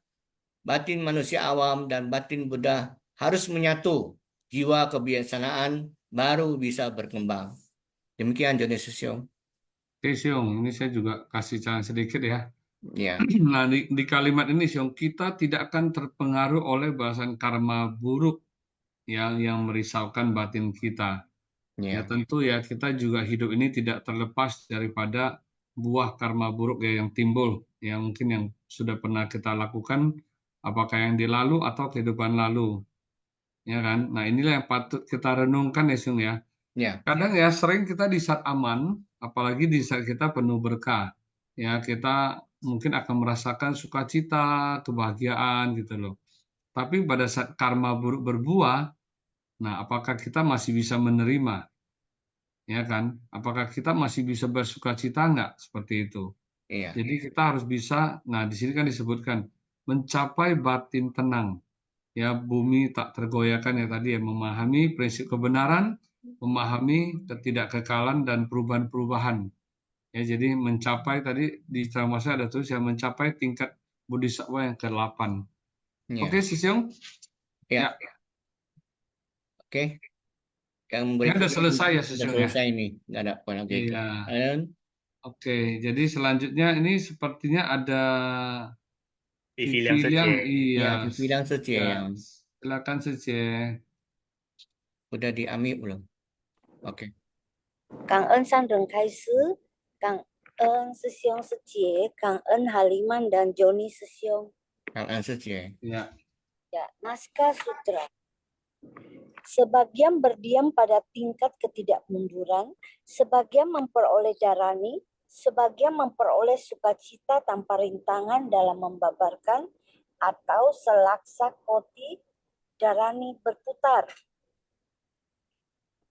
S3: batin manusia awam, dan batin Buddha harus menyatu. Jiwa kebiasaan baru bisa berkembang. Demikian Joni Susyong.
S2: Oke, Syung, ini saya juga kasih cara sedikit ya.
S3: Ya,
S2: Nah, di kalimat ini, Syung, kita tidak akan terpengaruh oleh balasan karma buruk yang merisaukan batin kita. Ya,
S3: ya,
S2: tentu ya, kita juga hidup ini tidak terlepas daripada buah karma buruk ya yang timbul, yang mungkin yang sudah pernah kita lakukan, apakah yang di lalu atau kehidupan lalu, ya kan? Nah, inilah yang patut kita renungkan ya, Syung ya.
S3: ya,
S2: Kadang ya sering kita di saat aman, apalagi di saat kita penuh berkah, ya kita mungkin akan merasakan sukacita, kebahagiaan gitu loh. Tapi pada saat karma buruk berbuah, nah apakah kita masih bisa menerima, ya kan? Apakah kita masih bisa bersukacita nggak seperti itu?
S3: iya,
S2: Jadi kita harus bisa, nah di sini kan disebutkan mencapai batin tenang, ya bumi tak tergoyahkan ya tadi ya memahami prinsip kebenaran, memahami ketidakkekalan dan perubahan-perubahan. Ya, jadi mencapai tadi di ceramah saya ada tulis ya mencapai tingkat bodhisattva yang ke-8.
S3: ya,
S2: Oke, Sisyong.
S3: ya,
S2: Ya,
S3: oke. Yang
S2: ini udah
S3: berikutnya
S2: selesai ya
S3: sudah
S2: Sisyong ya.
S3: selesai nih, nggak ada poin lagi.
S2: Iya.
S3: Dan
S2: Oke, jadi selanjutnya ini sepertinya ada
S4: Vivi
S2: Yang
S3: ya,
S2: iya.
S3: bilang saja
S2: Ya,
S3: yang
S2: silakan saja.
S3: udah diambil belum? Oke.
S5: 感恩上人开始，感恩师兄师姐，感恩哈利曼 dan Joni 师兄。
S3: Kalian saja.
S2: Ya.
S5: Ya, Naskah Sutra. Sebagian berdiam pada tingkat ketidakmunduran, sebagian memperoleh darani, sebagian memperoleh sukacita tanpa rintangan dalam membabarkan, atau selaksa koti darani berputar.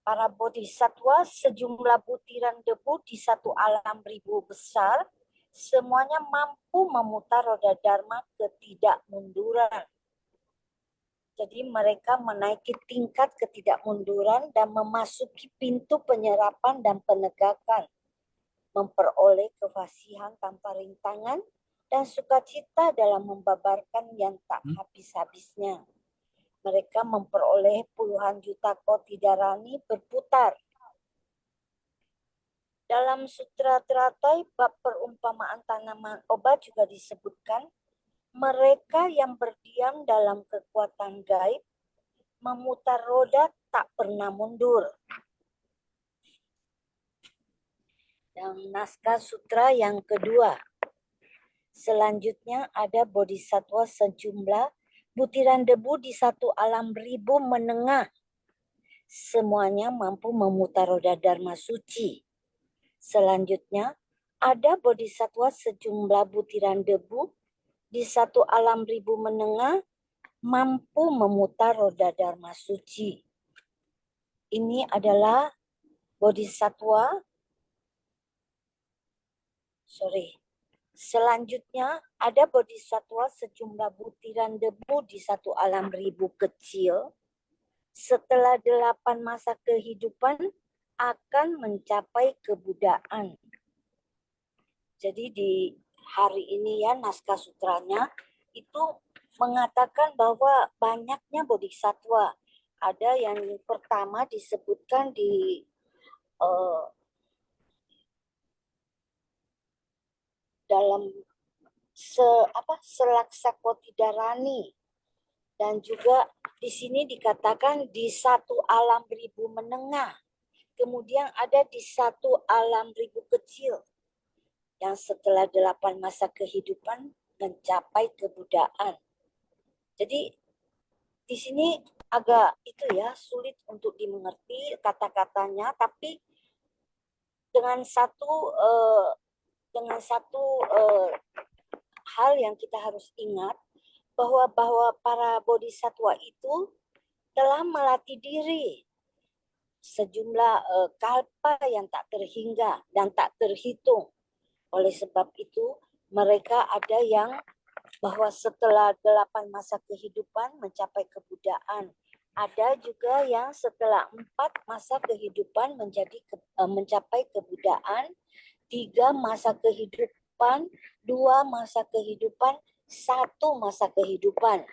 S5: Para bodhisattva sejumlah butiran debu di satu alam ribu besar, semuanya mampu memutar roda dharma ketidakmunduran. Jadi mereka menaiki tingkat ketidakmunduran dan memasuki pintu penyerapan dan penegakan, memperoleh kefasihan tanpa rintangan dan sukacita dalam membabarkan yang tak habis-habisnya. Mereka memperoleh puluhan juta koti darani berputar. Dalam Sutra Teratai, bab perumpamaan tanaman obat juga disebutkan, mereka yang berdiam dalam kekuatan gaib, memutar roda tak pernah mundur. Dan naskah sutra yang kedua. Selanjutnya ada bodhisattva sejumlah butiran debu di satu alam ribu menengah. Semuanya mampu memutar roda dharma suci. Selanjutnya ada bodhisattva sejumlah butiran debu di satu alam ribu menengah mampu memutar roda dharma suci. Ini adalah bodhisattva. Selanjutnya ada bodhisattva sejumlah butiran debu di satu alam ribu kecil. Setelah 8 masa kehidupan akan mencapai kebudaan. Jadi di hari ini ya naskah sutranya itu mengatakan bahwa banyaknya bodhisattva. Ada yang pertama disebutkan di dalam Selaksakotidarani, dan juga di sini dikatakan di satu alam ribu menengah. Kemudian ada di satu alam ribu kecil yang setelah 8 masa kehidupan mencapai kebudaan. Jadi di sini agak itu ya sulit untuk dimengerti kata-katanya, tapi dengan satu hal yang kita harus ingat bahwa para bodhisattva itu telah melatih diri sejumlah kalpa yang tak terhingga dan tak terhitung. Oleh sebab itu, mereka ada yang bahwa setelah 8 masa kehidupan mencapai kebudaan. Ada juga yang setelah 4 masa kehidupan mencapai kebudaan, 3 masa kehidupan, 2 masa kehidupan, 1 masa kehidupan.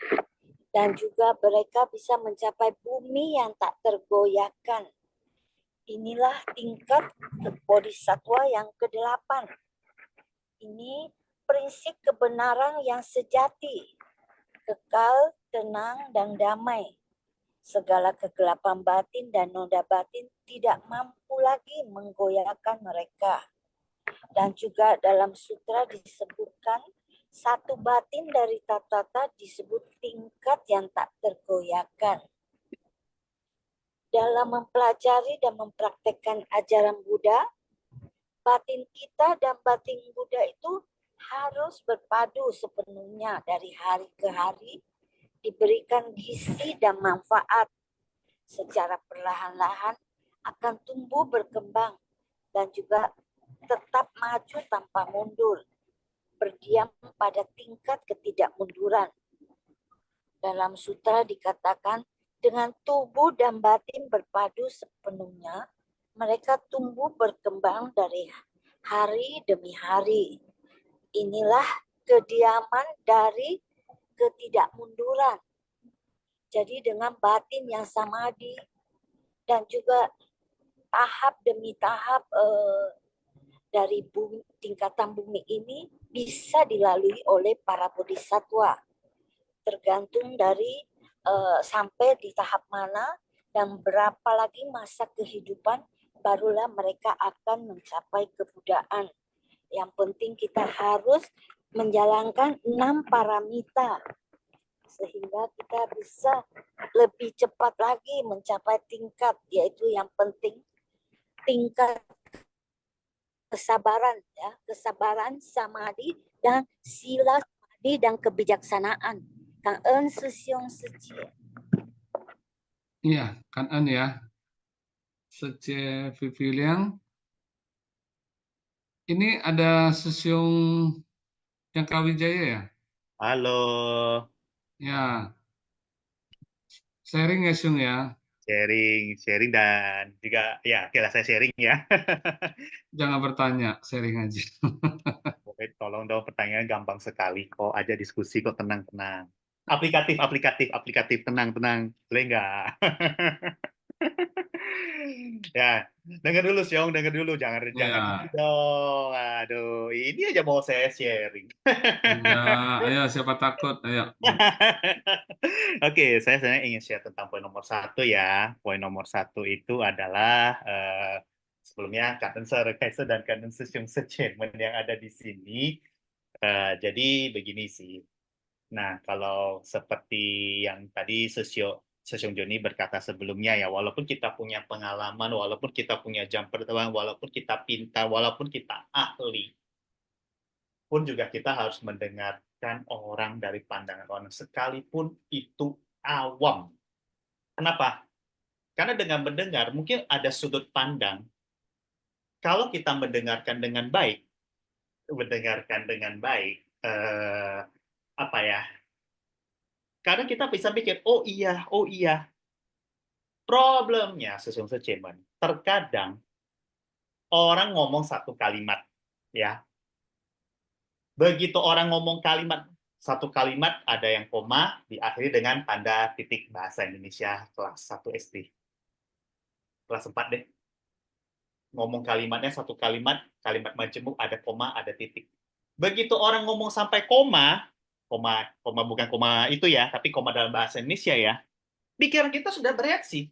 S5: Dan juga mereka bisa mencapai bumi yang tak tergoyahkan. Inilah tingkat bodhisattva yang ke-8. Ini prinsip kebenaran yang sejati, kekal, tenang, dan damai. Segala kegelapan batin dan noda batin tidak mampu lagi menggoyahkan mereka. Dan juga dalam sutra disebutkan, satu batin dari tata disebut tingkat yang tak tergoyahkan. Dalam mempelajari dan mempraktekkan ajaran Buddha, batin kita dan batin Buddha itu harus berpadu sepenuhnya dari hari ke hari, diberikan gizi dan manfaat. Secara perlahan-lahan akan tumbuh berkembang dan juga tetap maju tanpa mundur, berdiam pada tingkat ketidakmunduran. Dalam sutra dikatakan, dengan tubuh dan batin berpadu sepenuhnya, mereka tumbuh berkembang dari hari demi hari. Inilah kediaman dari ketidakmunduran. Jadi dengan batin yang samadhi dan juga tahap demi tahap dari tingkatan bumi ini bisa dilalui oleh para bodhisattva. Tergantung dari sampai di tahap mana dan berapa lagi masa kehidupan barulah mereka akan mencapai kebudaan. Yang penting kita harus menjalankan 6 paramita sehingga kita bisa lebih cepat lagi mencapai tingkat, yaitu yang penting tingkat kesabaran ya, kesabaran, samadhi dan sila samadhi dan kebijaksanaan. Cảm ơn sư Siong sư chị.
S2: Iya, kan ya. Sece Viviliang. Ini ada Sesiung Jangkawijaya ya?
S4: Halo,
S2: Ya, sharing ya Siung ya.
S4: sharing dan juga ya, oke lah saya sharing ya.
S2: Jangan bertanya, sharing aja.
S4: Oke, tolong dong pertanyaan gampang sekali kok, aja diskusi kok tenang-tenang. Aplikatif, tenang-tenang, boleh nggak? Ya, dengar dulu, jangan
S2: Ya,
S4: dong. Aduh, ini aja mau saya sharing.
S2: iya, ayo siapa takut, ayo.
S4: Oke, saya sebenarnya ingin share tentang poin nomor 1 ya. Poin nomor 1 itu adalah sebelumnya Kaiser dan statement yang ada di sini. Jadi begini sih. Nah, kalau seperti yang tadi Sesiong Joni berkata sebelumnya ya, walaupun kita punya pengalaman, walaupun kita punya jam terbang, walaupun kita pintar, walaupun kita ahli, pun juga kita harus mendengarkan orang dari pandangan orang, sekalipun itu awam. Kenapa? Karena dengan mendengar, mungkin ada sudut pandang. Kalau kita mendengarkan dengan baik, apa ya? Karena kita bisa pikir, oh iya. Problemnya, terkadang orang ngomong satu kalimat, ya, Begitu orang ngomong satu kalimat ada yang koma, diakhiri dengan tanda titik bahasa Indonesia kelas 1 SD. Kelas 4 deh. Ngomong kalimatnya satu kalimat majemuk, ada koma, ada titik. Begitu orang ngomong sampai koma bukan koma itu ya, tapi koma dalam bahasa Indonesia ya, pikiran kita sudah bereaksi.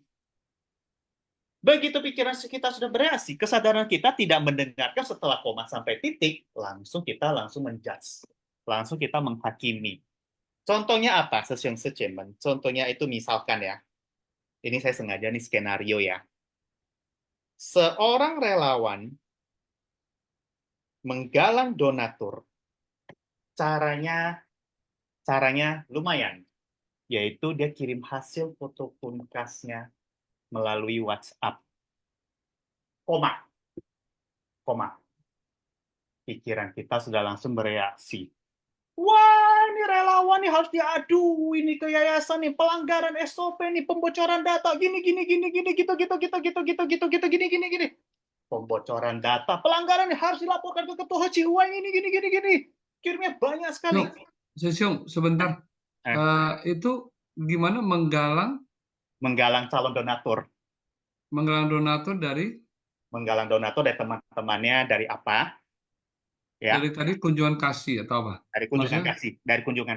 S4: Begitu pikiran kita sudah bereaksi, kesadaran kita tidak mendengarkan setelah koma sampai titik, kita langsung menjudge. Langsung kita menghakimi. Contohnya apa? Contohnya itu misalkan ya, ini saya sengaja nih skenario ya. Seorang relawan menggalang donatur, caranya lumayan, yaitu dia kirim hasil foto punkasnya melalui WhatsApp. Koma. Pikiran kita sudah langsung bereaksi. Wah, ini relawan nih harus diadu ini ke yayasan nih, pelanggaran SOP nih, pembocoran data gini gitu. Pembocoran data, pelanggaran nih harus dilaporkan ke ketua HCUA ini gini. Kirimnya banyak sekali.
S2: Syung, sebentar. Itu gimana menggalang
S4: calon donatur?
S2: Menggalang donatur dari
S4: teman-temannya dari apa? Ya.
S2: Dari tadi kunjungan kasih atau apa?
S4: Dari kunjungan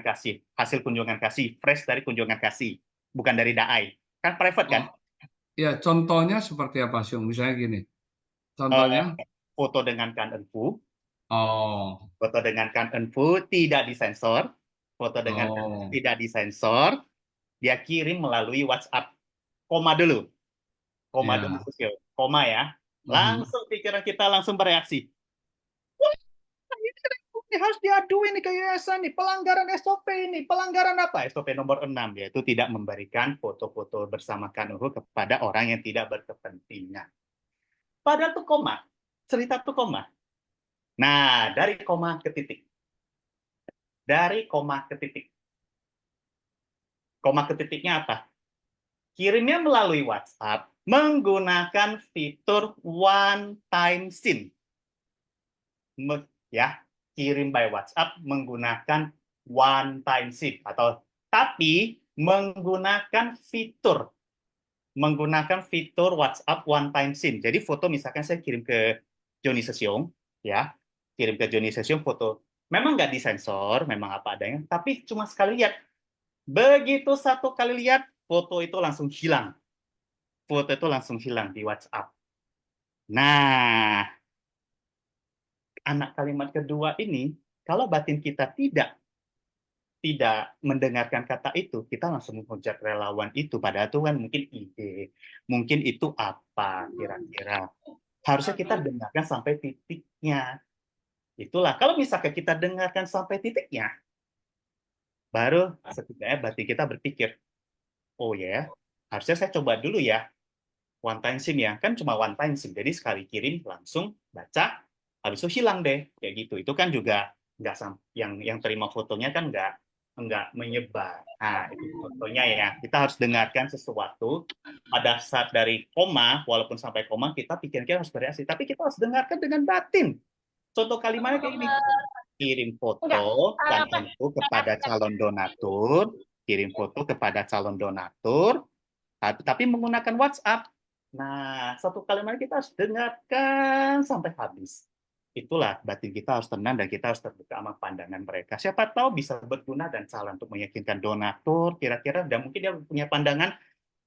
S4: kasih. Hasil kunjungan kasih, fresh dari kunjungan kasih, bukan dari daai. Kan private kan?
S2: Ya, contohnya seperti apa, Syung? Misalnya gini. Contohnya
S4: foto dengan Kanenfu.
S2: Oh.
S4: Foto dengan Kanenfu tidak disensor. Foto dengan tidak disensor. Dia kirim melalui WhatsApp. Koma dulu. Koma ya. Langsung pikiran kita langsung bereaksi. Wah, ini harus diadu ini ke yayasan nih, pelanggaran SOP ini, pelanggaran apa? SOP nomor 6, yaitu tidak memberikan foto-foto bersama Kanenfu kepada orang yang tidak berkepentingan. Padahal tuh koma, cerita tuh koma. Nah, dari koma ke titik. Koma ke titiknya apa? Kirimnya melalui WhatsApp menggunakan fitur one time SYN. Ya, kirim by WhatsApp menggunakan one time SYN tapi menggunakan fitur WhatsApp one time SYN. Jadi foto misalkan saya kirim ke Johnny Sesiong, ya, foto. Memang nggak disensor, memang apa adanya, tapi cuma sekali lihat. Begitu satu kali lihat, foto itu langsung hilang. Di WhatsApp. Nah, anak kalimat kedua ini, kalau batin kita tidak mendengarkan kata itu, kita langsung menghujat relawan itu. Padahal itu kan mungkin ide, mungkin itu apa kira-kira. Harusnya kita dengarkan sampai titiknya. Itulah, kalau misalkan kita dengarkan sampai titiknya, baru setidaknya batin kita berpikir, oh ya, harusnya saya coba dulu ya, one time SIM ya, kan cuma one time SIM, jadi sekali kirim langsung baca, habis itu hilang deh, kayak gitu. Itu kan juga nggak yang terima fotonya kan nggak menyebar. Nah, itu fotonya ya. Kita harus dengarkan sesuatu pada saat dari koma, walaupun sampai koma kita pikirkan harus bereaksi, tapi kita harus dengarkan dengan batin. Contoh kalimatnya kayak ini. Kirim foto kepada calon donatur, tapi menggunakan WhatsApp. Nah, satu kalimat kita harus dengarkan sampai habis. Itulah batin kita harus tenang dan kita harus terbuka sama pandangan mereka. Siapa tahu bisa berguna dan salah untuk meyakinkan donatur, kira-kira, dan mungkin dia punya pandangan,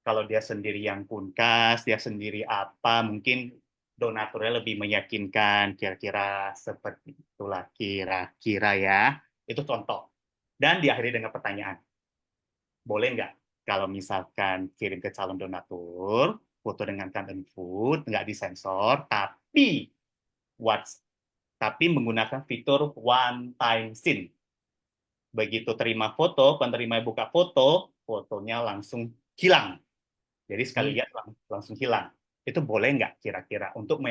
S4: kalau dia sendiri yang punkas, dia sendiri apa, mungkin donaturnya lebih meyakinkan, kira-kira seperti itulah, kira-kira ya. Itu contoh. Dan diakhiri dengan pertanyaan. Boleh nggak kalau misalkan kirim ke calon donatur, foto dengan Kanenfu, nggak disensor, tapi menggunakan fitur one time SYN. Begitu terima foto, penerima buka foto, fotonya langsung hilang. Jadi sekali lihat langsung hilang. Itu boleh nggak kira-kira untuk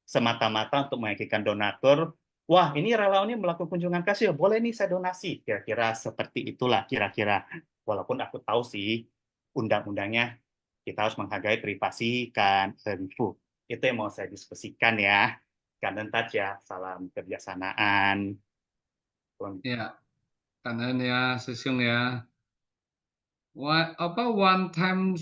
S4: semata-mata untuk meyakinkan donatur, wah ini relawannya melakukan kunjungan kasih, boleh nih saya donasi. Kira-kira seperti itulah kira-kira. Walaupun aku tahu sih undang-undangnya kita harus menghargai privasi Kanenfu. Itu yang mau saya diskusikan ya. Kangen touch ya, salam kebijaksanaan.
S2: Ya, kanan ya, Sesiung ya. One time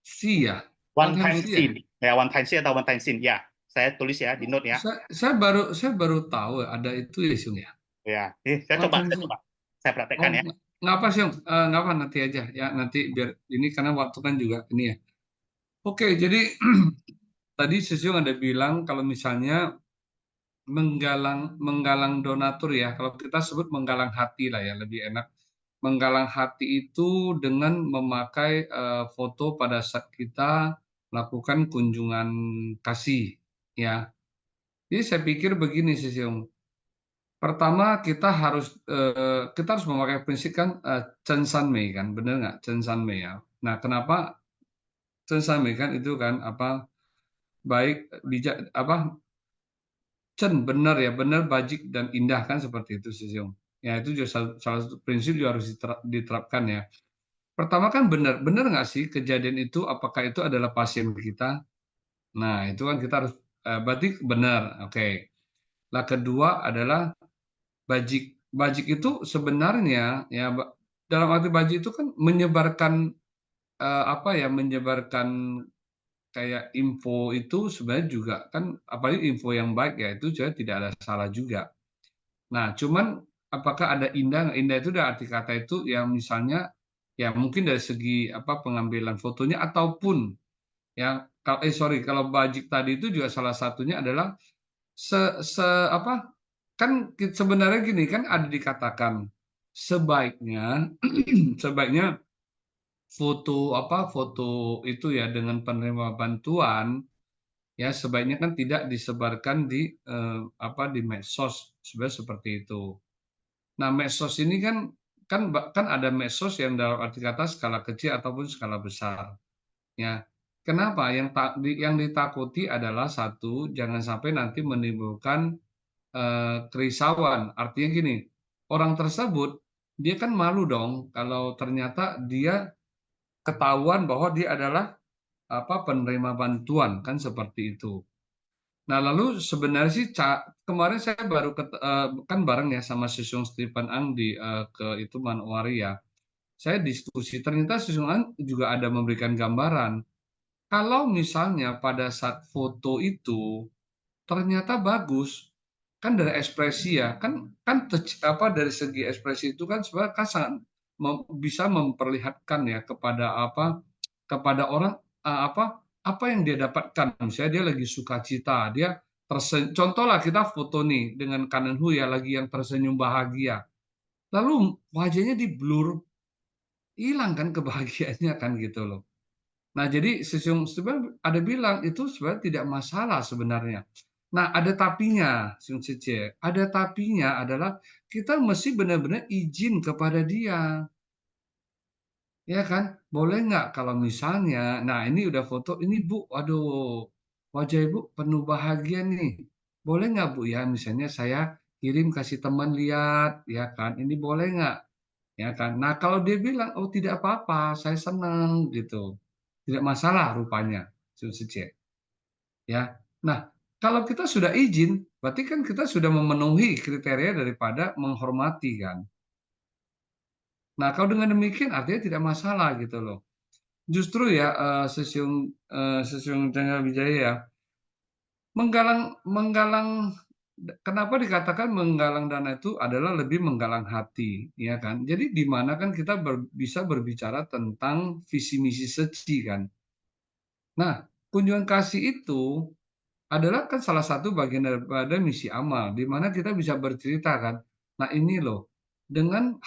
S2: C ya? One
S4: One
S2: time
S4: time
S2: C ya?
S4: sin. Ya, one time sin atau one time sin. Ya, saya tulis ya di note ya.
S2: Saya baru tahu ada itu ya, Siung ya.
S4: Ya,
S2: One time
S4: saya
S2: C.
S4: coba. Saya praktekkan
S2: Oh,
S4: ya.
S2: ngapa Siung? Ngapa nanti aja ya, nanti biar ini karena waktu kan juga ini ya. Oke, jadi tadi Sesiung ada bilang kalau misalnya menggalang menggalang donatur ya, kalau kita sebut menggalang hati lah ya, lebih enak. Menggalang hati itu dengan memakai foto pada saat kita melakukan kunjungan kasih ya. Jadi saya pikir begini sih Siung. Pertama kita harus memakai prinsip kan Chen San Mei kan, bener nggak Chen San Mei ya. Nah, kenapa Chen San Mei kan itu kan apa baik bijak apa Chen benar ya, benar bajik dan indah kan seperti itu sih Siung. Ya itu juga salah satu prinsip juga harus diterapkan ya. Pertama kan benar nggak sih kejadian itu apakah itu adalah pasien kita? Nah, itu kan kita harus berarti benar. Oke. Lah kedua adalah bajik. Bajik itu sebenarnya ya dalam arti bajik itu kan menyebarkan apa ya? Menyebarkan kayak info itu sebenarnya juga kan apalagi info yang baik ya itu juga tidak ada salah juga. Nah, cuman apakah ada indah? Indah itu dari arti kata itu yang misalnya ya mungkin dari segi apa pengambilan fotonya ataupun ya kalau bajik tadi itu juga salah satunya adalah apa kan sebenarnya gini kan ada dikatakan sebaiknya sebaiknya foto itu ya dengan penerima bantuan ya sebaiknya kan tidak disebarkan di di medsos sebenarnya seperti itu. Nah, medsos ini kan ada medsos yang dalam arti kata skala kecil ataupun skala besar. Ya, kenapa? Yang ditakuti adalah satu, jangan sampai nanti menimbulkan kerisauan. Artinya gini, orang tersebut dia kan malu dong kalau ternyata dia ketahuan bahwa dia adalah apa penerima bantuan kan seperti itu. Nah, lalu sebenarnya sih kemarin saya baru kan bareng ya sama Susung Stephen Ang di ke itu Manowari ya. Saya diskusi, ternyata Susung Ang juga ada memberikan gambaran. Kalau misalnya pada saat foto itu ternyata bagus, kan dari ekspresi ya, apa dari segi ekspresi itu kan sebenarnya kan sangat bisa memperlihatkan ya kepada orang apa yang dia dapatkan. Misalnya dia lagi sukacita, dia contohlah kita foto nih dengan kanan hu ya lagi yang tersenyum bahagia. Lalu wajahnya di blur, hilang kan kebahagiaannya kan gitu loh. Nah, jadi sebenarnya ada bilang itu sebenarnya tidak masalah sebenarnya. Nah, ada tapinya, ada tapinya adalah kita mesti benar-benar izin kepada dia. Ya kan? Boleh nggak kalau misalnya, nah ini udah foto, ini Bu, waduh, wajah Ibu penuh bahagia nih. Boleh nggak Bu ya, misalnya saya kirim kasih teman lihat, ya kan? Ini boleh nggak? Ya kan? Nah kalau dia bilang, oh tidak apa-apa, saya senang gitu. Tidak masalah rupanya, Suci. Ya. Nah, kalau kita sudah izin, berarti kan kita sudah memenuhi kriteria daripada menghormati kan. Nah, kalau dengan demikian artinya tidak masalah gitu loh. Justru ya Sesiung Tengah Wijaya ya menggalang menggalang kenapa dikatakan menggalang dana itu adalah lebih menggalang hati ya kan. Jadi di mana kan kita bisa berbicara tentang visi misi seci kan. Nah, kunjungan kasih itu adalah kan salah satu bagian daripada misi amal di mana kita bisa bercerita kan. Nah, ini loh dengan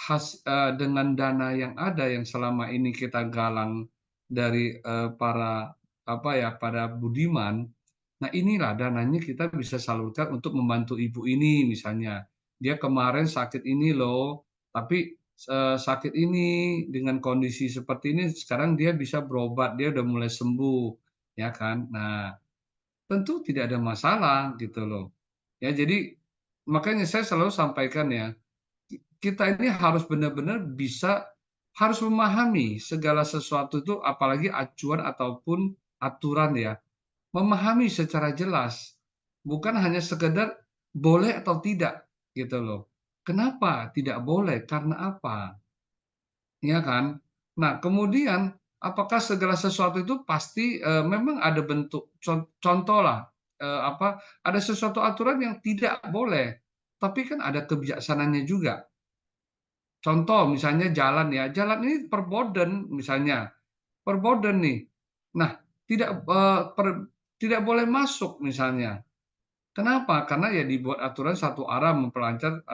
S2: dana yang ada yang selama ini kita galang dari para para budiman. Nah, inilah dananya kita bisa salurkan untuk membantu ibu ini misalnya. Dia kemarin sakit ini loh, tapi sakit ini dengan kondisi seperti ini sekarang dia bisa berobat, dia udah mulai sembuh, ya kan? Nah, tentu tidak ada masalah gitu loh. Ya, jadi makanya saya selalu sampaikan ya, kita ini harus benar-benar harus memahami segala sesuatu itu apalagi acuan ataupun aturan ya. Memahami secara jelas, bukan hanya sekedar boleh atau tidak gitu loh. Kenapa tidak boleh? Karena apa? Ya kan? Nah, kemudian apakah segala sesuatu itu pasti memang ada bentuk contoh lah ada sesuatu aturan yang tidak boleh, tapi kan ada kebijaksanaannya juga. Contoh misalnya jalan ya, jalan ini perboden misalnya, perboden nih. Nah, tidak boleh masuk misalnya. Kenapa? Karena ya dibuat aturan satu arah memperlancar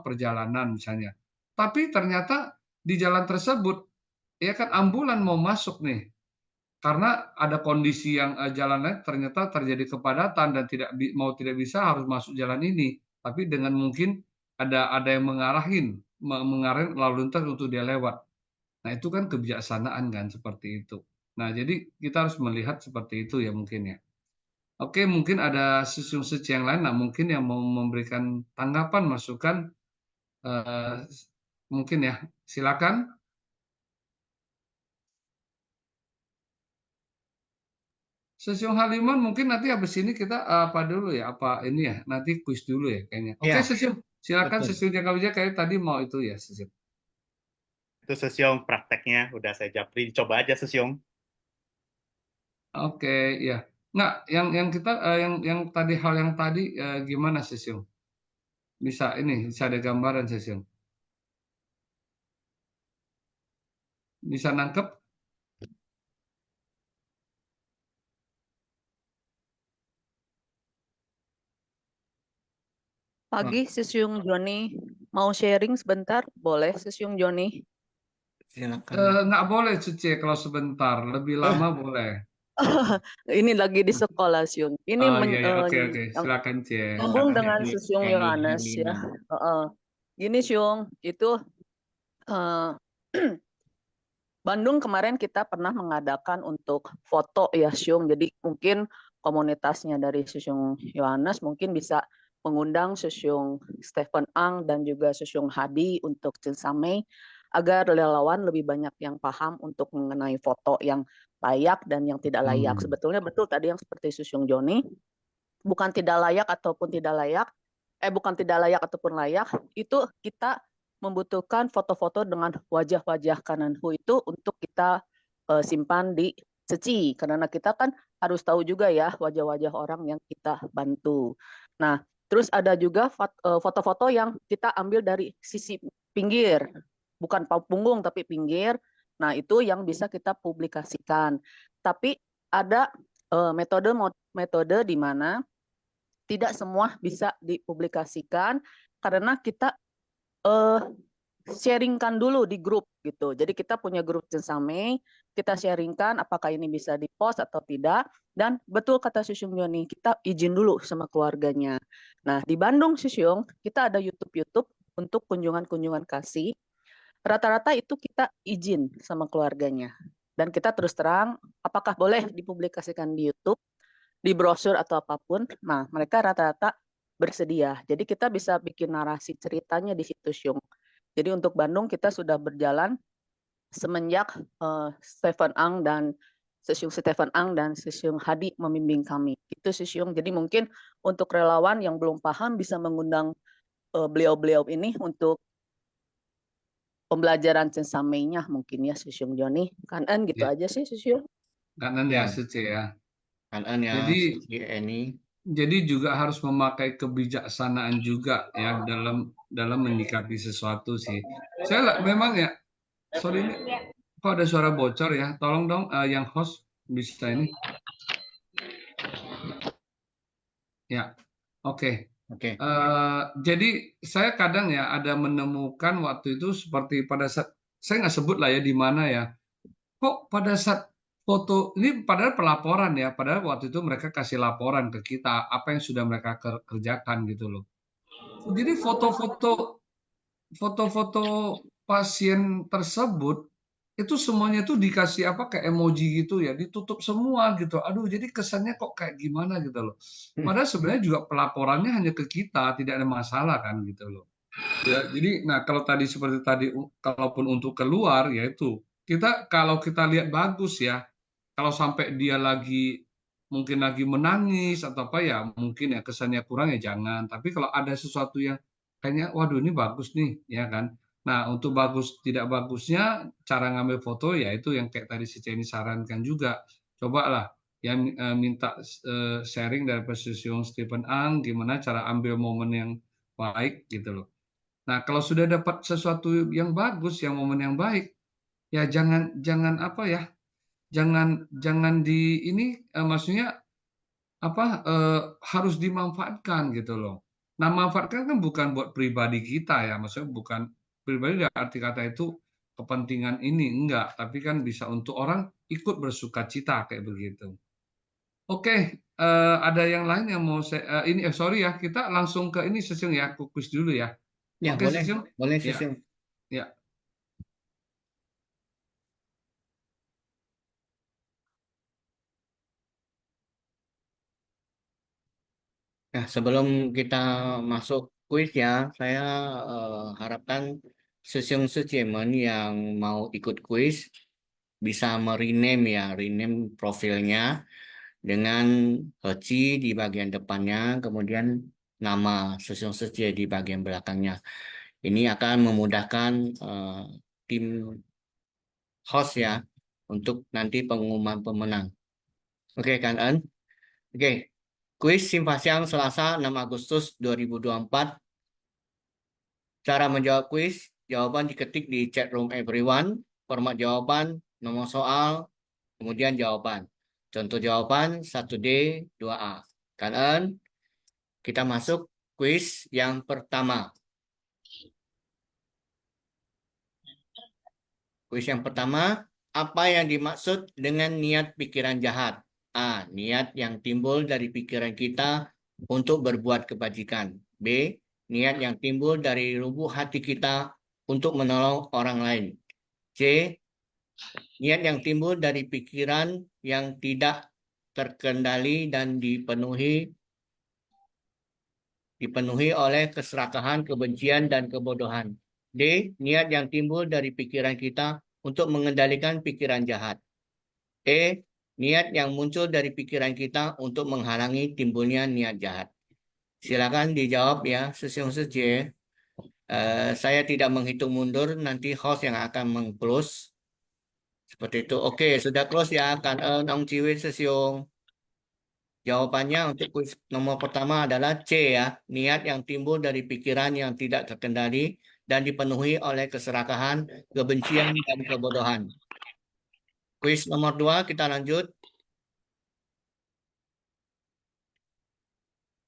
S2: perjalanan misalnya. Tapi ternyata di jalan tersebut ya kan ambulan mau masuk nih. Karena ada kondisi yang jalan lain ternyata terjadi kepadatan dan mau tidak bisa harus masuk jalan ini. Tapi dengan mungkin ada yang mengarahin lalu lintas untuk dia lewat. Nah, itu kan kebijaksanaan kan seperti itu. Nah, jadi kita harus melihat seperti itu ya mungkin ya. Oke, mungkin ada sesi yang lain. Nah, mungkin yang mau memberikan tanggapan, masukan, eh, mungkin ya, silakan. Sesiung Halimun mungkin nanti habis ini kita apa dulu ya? Apa ini ya? Nanti kuis dulu ya kayaknya. Oke,
S3: Ya,
S2: Sesiung. Silakan
S3: betul.
S2: Sesiung Jangka Wijaya kayak tadi mau itu ya, Sesiung.
S4: Itu Sesiong prakteknya udah saya japri. Coba aja Sesiong.
S2: Oke, ya. Nggak, yang kita yang tadi hal yang tadi gimana Sesiung? Bisa ada gambaran Sesiung. Bisa nangkep?
S6: Pagi, Sisyung Joni. Mau sharing sebentar? Boleh, Sisyung Joni?
S3: Silakan.
S2: Nggak boleh Cuci kalau sebentar, lebih lama boleh.
S6: Ini lagi di sekolah, Siung. Ini
S2: Oh iya ya, oke oke.
S6: yang
S2: Silakan Cie.
S6: nyambung
S3: Kakak
S6: dengan Sisyung
S3: Eni
S6: Yohanes ya.
S3: Helina.
S6: Gini, Siung, itu eh, Bandung kemarin kita pernah mengadakan untuk foto ya, Siung. Jadi mungkin komunitasnya dari Sisyung Yohanes mungkin bisa mengundang Sisyung Stephen Ang dan juga Sisyung Hadi untuk Censame agar relawan lebih banyak yang paham untuk mengenai foto yang layak dan yang tidak layak. Sebetulnya betul tadi yang seperti Sisyung Joni, bukan tidak layak ataupun tidak layak, bukan tidak layak ataupun layak, itu kita membutuhkan foto-foto dengan wajah-wajah Kananhu itu untuk kita simpan di Ceci, karena kita kan harus tahu juga ya wajah-wajah orang yang kita bantu. Nah, terus ada juga foto-foto yang kita ambil dari sisi pinggir, bukan punggung tapi pinggir. Nah, itu yang bisa kita publikasikan. Tapi ada metode di mana tidak semua bisa dipublikasikan karena kita sharingkan dulu di grup gitu. Jadi kita punya grup Censame, kita sharingkan apakah ini bisa di-post atau tidak. Dan betul kata Sisyung Joni, kita izin dulu sama keluarganya. Nah, di Bandung Sisyung, kita ada YouTube untuk kunjungan-kunjungan kasih. Rata-rata itu kita izin sama keluarganya. Dan kita terus terang, apakah boleh dipublikasikan di YouTube, di brosur atau apapun. Nah, mereka rata-rata bersedia. Jadi kita bisa bikin narasi ceritanya di situ, Syung. Jadi untuk Bandung kita sudah berjalan semenjak Stephen Ang dan Sisyung Hadi membimbing kami. Itu Sisyung. Jadi mungkin untuk relawan yang belum paham bisa mengundang beliau-beliau ini untuk pembelajaran Censame-nya mungkin ya Sisyung Joni. Kanan gitu
S2: Ya.
S6: aja sih Sisyung.
S2: Kanan ya Cuci ya.
S3: Kanan ya,
S2: Jadi
S3: Suci Eni.
S2: Jadi juga harus memakai kebijaksanaan juga ya dalam menyikapi sesuatu sih. Saya memang ya, sorry ini kok ada suara bocor ya. Tolong dong yang host bisa ini. Ya, oke.
S3: Oke.
S2: Jadi saya kadang ya ada menemukan waktu itu seperti pada saat saya nggak sebut lah ya di mana ya. Kok pada saat foto ini padahal pelaporan ya, padahal waktu itu mereka kasih laporan ke kita apa yang sudah mereka kerjakan gitu loh. Jadi foto-foto pasien tersebut itu semuanya tuh dikasih apa kayak emoji gitu ya, ditutup semua gitu. Aduh, jadi kesannya kok kayak gimana gitu loh. Padahal sebenarnya juga pelaporannya hanya ke kita, tidak ada masalah kan gitu loh. Ya, jadi nah kalau tadi seperti tadi kalaupun untuk keluar ya itu kalau kita lihat bagus ya. Kalau sampai dia mungkin lagi menangis atau apa ya mungkin ya kesannya kurang ya jangan. Tapi kalau ada sesuatu yang kayaknya waduh ini bagus nih, ya kan. Nah, untuk bagus tidak bagusnya cara ngambil foto ya itu yang kayak tadi si Ceni sarankan juga. Cobalah yang minta sharing dari Presisiung Stephen Ang gimana cara ambil momen yang baik gitu loh. Nah, kalau sudah dapat sesuatu yang bagus, yang momen yang baik, ya jangan jangan apa ya, jangan jangan di ini maksudnya apa harus dimanfaatkan gitu loh. Nah, manfaatkan kan bukan buat pribadi kita ya, maksudnya bukan pribadi dalam arti kata itu kepentingan ini enggak, tapi kan bisa untuk orang ikut bersuka cita kayak begitu. Oke, ada yang lain yang mau saya ini sorry ya, kita langsung ke ini Sesiung ya, kuis dulu ya.
S3: Ya,
S2: Oke,
S3: boleh.
S2: Sesiung?
S3: Boleh,
S2: Ya,
S3: Sisyong.
S2: ya.
S3: Nah, sebelum kita masuk kuis ya, saya harapkan Sisyong Sujemen yang mau ikut kuis bisa merename ya, rename profilnya dengan Heci di bagian depannya, kemudian nama Sisyong Suje di bagian belakangnya. Ini akan memudahkan tim host ya untuk nanti pengumuman pemenang. Oke kan, An? Oke. Kuis Simpasiang Selasa 6 Agustus 2024. Cara menjawab kuis, jawaban diketik di chat room everyone, format jawaban, nomor soal, kemudian jawaban. Contoh jawaban 1D, 2A. Kan, kita masuk kuis yang pertama. Kuis yang pertama, apa yang dimaksud dengan niat pikiran jahat? A. Niat yang timbul dari pikiran kita untuk berbuat kebajikan. B. Niat yang timbul dari lubuk hati kita untuk menolong orang lain. C. Niat yang timbul dari pikiran yang tidak terkendali dan dipenuhi oleh keserakahan, kebencian, dan kebodohan. D. Niat yang timbul dari pikiran kita untuk mengendalikan pikiran jahat. E. Niat yang muncul dari pikiran kita untuk menghalangi timbulnya niat jahat. Silakan dijawab ya, Sisyong Suje. Saya tidak menghitung mundur, nanti host yang akan meng-close. Seperti itu. Oke, sudah close ya, kan Ong Ciwit Sisyong. Jawabannya untuk kuis nomor pertama adalah C ya. Niat yang timbul dari pikiran yang tidak terkendali dan dipenuhi oleh keserakahan, kebencian, dan kebodohan. Kuis nomor 2 kita lanjut.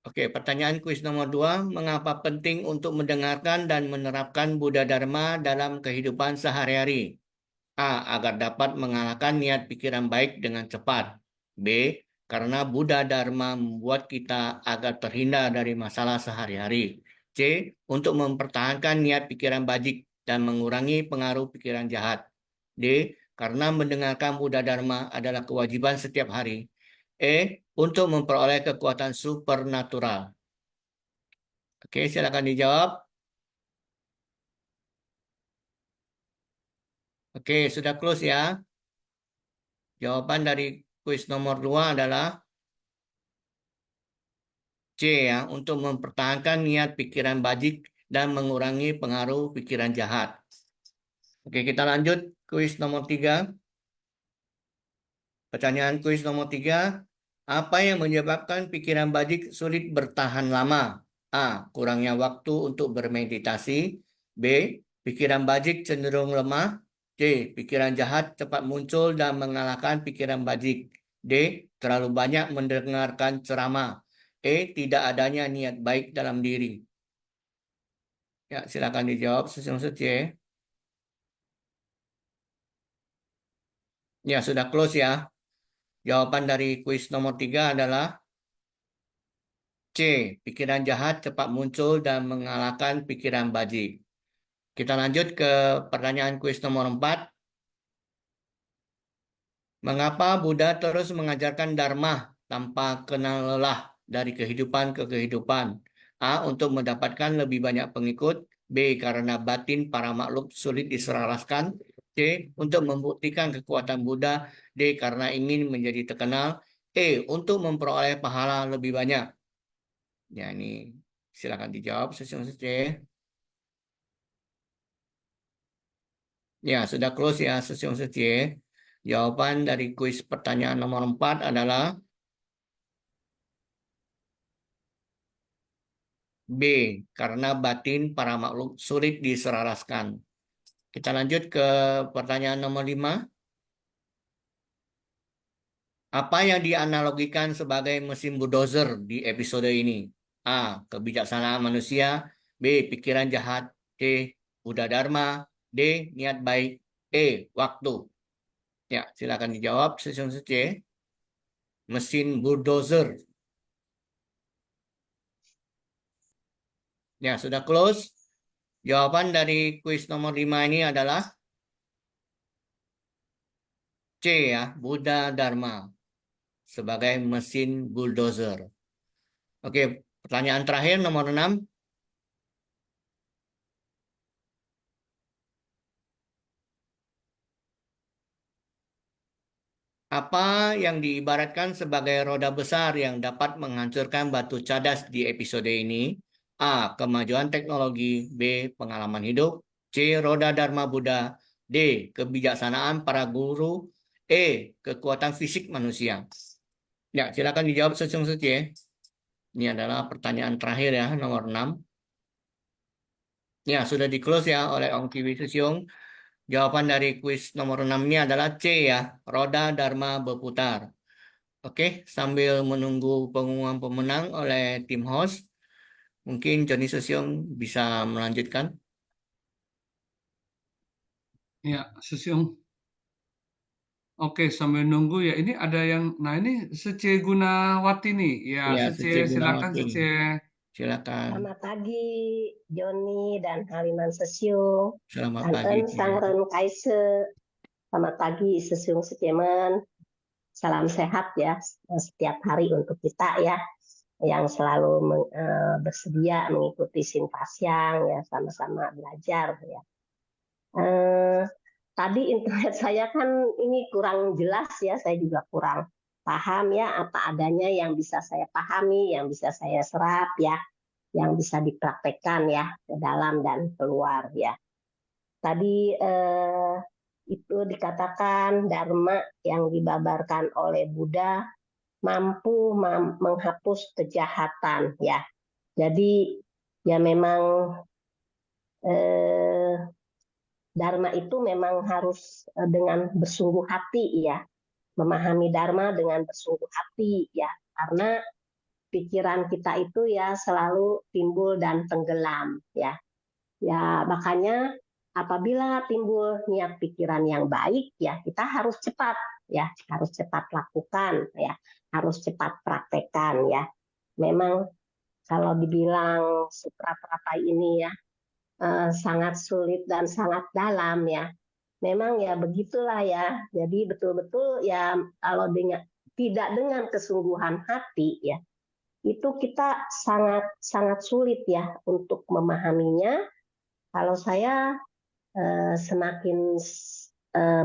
S3: Oke, pertanyaan kuis nomor 2. Mengapa penting untuk mendengarkan dan menerapkan Buddha Dharma dalam kehidupan sehari-hari? A. Agar dapat mengalahkan niat pikiran baik dengan cepat. B. Karena Buddha Dharma membuat kita agar terhindar dari masalah sehari-hari. C. Untuk mempertahankan niat pikiran bajik dan mengurangi pengaruh pikiran jahat. D. Karena mendengarkan Buddha Dharma adalah kewajiban setiap hari. E. Untuk memperoleh kekuatan supernatural. Oke, silakan dijawab. Oke, sudah close ya. Jawaban dari kuis nomor 2 adalah C ya, untuk mempertahankan niat pikiran bajik dan mengurangi pengaruh pikiran jahat. Oke, kita lanjut kuis nomor 3. Pertanyaan kuis nomor 3. Apa yang menyebabkan pikiran bajik sulit bertahan lama? A. Kurangnya waktu untuk bermeditasi. B. Pikiran bajik cenderung lemah. C. Pikiran jahat cepat muncul dan mengalahkan pikiran bajik. D. Terlalu banyak mendengarkan ceramah. E. Tidak adanya niat baik dalam diri. Ya, silakan dijawab Sisyong Suje. Ya, sudah close ya. Jawaban dari kuis nomor 3 adalah C. Pikiran jahat cepat muncul dan mengalahkan pikiran bajik. Kita lanjut ke pertanyaan kuis nomor 4. Mengapa Buddha terus mengajarkan Dharma tanpa kenal lelah dari kehidupan ke kehidupan? A. Untuk mendapatkan lebih banyak pengikut. B. Karena batin para makhluk sulit diselaraskan. C. Untuk membuktikan kekuatan Buddha. D. Karena ingin menjadi terkenal. E. Untuk memperoleh pahala lebih banyak. Ya, ini Silakan dijawab Sesyong C. Ya, sudah close ya Sesyong C. Jawaban dari kuis pertanyaan nomor 4 adalah B, karena batin para makhluk sulit diselaraskan. Kita lanjut ke pertanyaan nomor 5. Apa yang dianalogikan sebagai mesin bulldozer di episode ini? A. Kebijaksanaan manusia. B. Pikiran jahat. C. Buddha Dharma. D. Niat baik. E. Waktu. Ya, silakan dijawab Sesyong C. Mesin bulldozer. Ya, sudah close. Jawaban dari kuis nomor 5 ini adalah C ya, Buddha Dharma sebagai mesin bulldozer. Oke, pertanyaan terakhir nomor 6. Apa yang diibaratkan sebagai roda besar yang dapat menghancurkan batu cadas di episode ini? A. Kemajuan teknologi. B. Pengalaman hidup. C. Roda Dharma Buddha. D. Kebijaksanaan para guru. E. Kekuatan fisik manusia. Ya, silakan dijawab Sesyong ya. Ini adalah pertanyaan terakhir ya, nomor 6. Ya, sudah di-close ya oleh Ong Kiwi Sesyong. Jawaban dari kuis nomor 6 ini adalah C ya, roda Dharma berputar. Oke, sambil menunggu pengumuman pemenang oleh tim host, mungkin Johnny Sesyong bisa melanjutkan.
S2: Ya, Sesyong. Oke, sambil nunggu ya. Ini ada yang, nah ini Sece Gunawati nih. Ya,
S3: Ya,
S2: Sece,
S3: Sece
S2: silakan
S3: Gunawati.
S2: Sece.
S3: Silakan.
S7: Selamat pagi, Joni dan Haliman Sesyung.
S3: Selamat
S7: Dan
S3: pagi.
S7: Sangren Kaise. Selamat pagi, Sesyung Sejemen. Salam sehat ya setiap hari untuk kita ya, yang selalu bersedia mengikuti Sinfasyang ya, sama-sama belajar ya. Tadi internet saya kan ini kurang jelas ya, saya juga kurang paham ya apa adanya yang bisa saya pahami, yang bisa saya serap ya, yang bisa dipraktekkan ya ke dalam dan keluar ya. Tadi itu dikatakan dharma yang dibabarkan oleh Buddha mampu menghapus kejahatan ya. Jadi ya memang dharma itu memang harus dengan bersungguh hati ya. Memahami dharma dengan bersungguh hati ya. Karena pikiran kita itu ya selalu timbul dan tenggelam ya. Ya makanya apabila timbul niat pikiran yang baik ya kita harus cepat ya, harus cepat lakukan ya, harus cepat praktekkan ya. Memang kalau dibilang sutra teratai ini ya sangat sulit dan sangat dalam ya. Memang ya begitulah ya. Jadi betul-betul ya kalau tidak dengan kesungguhan hati ya, itu kita sangat sangat sulit ya untuk memahaminya. Kalau saya semakin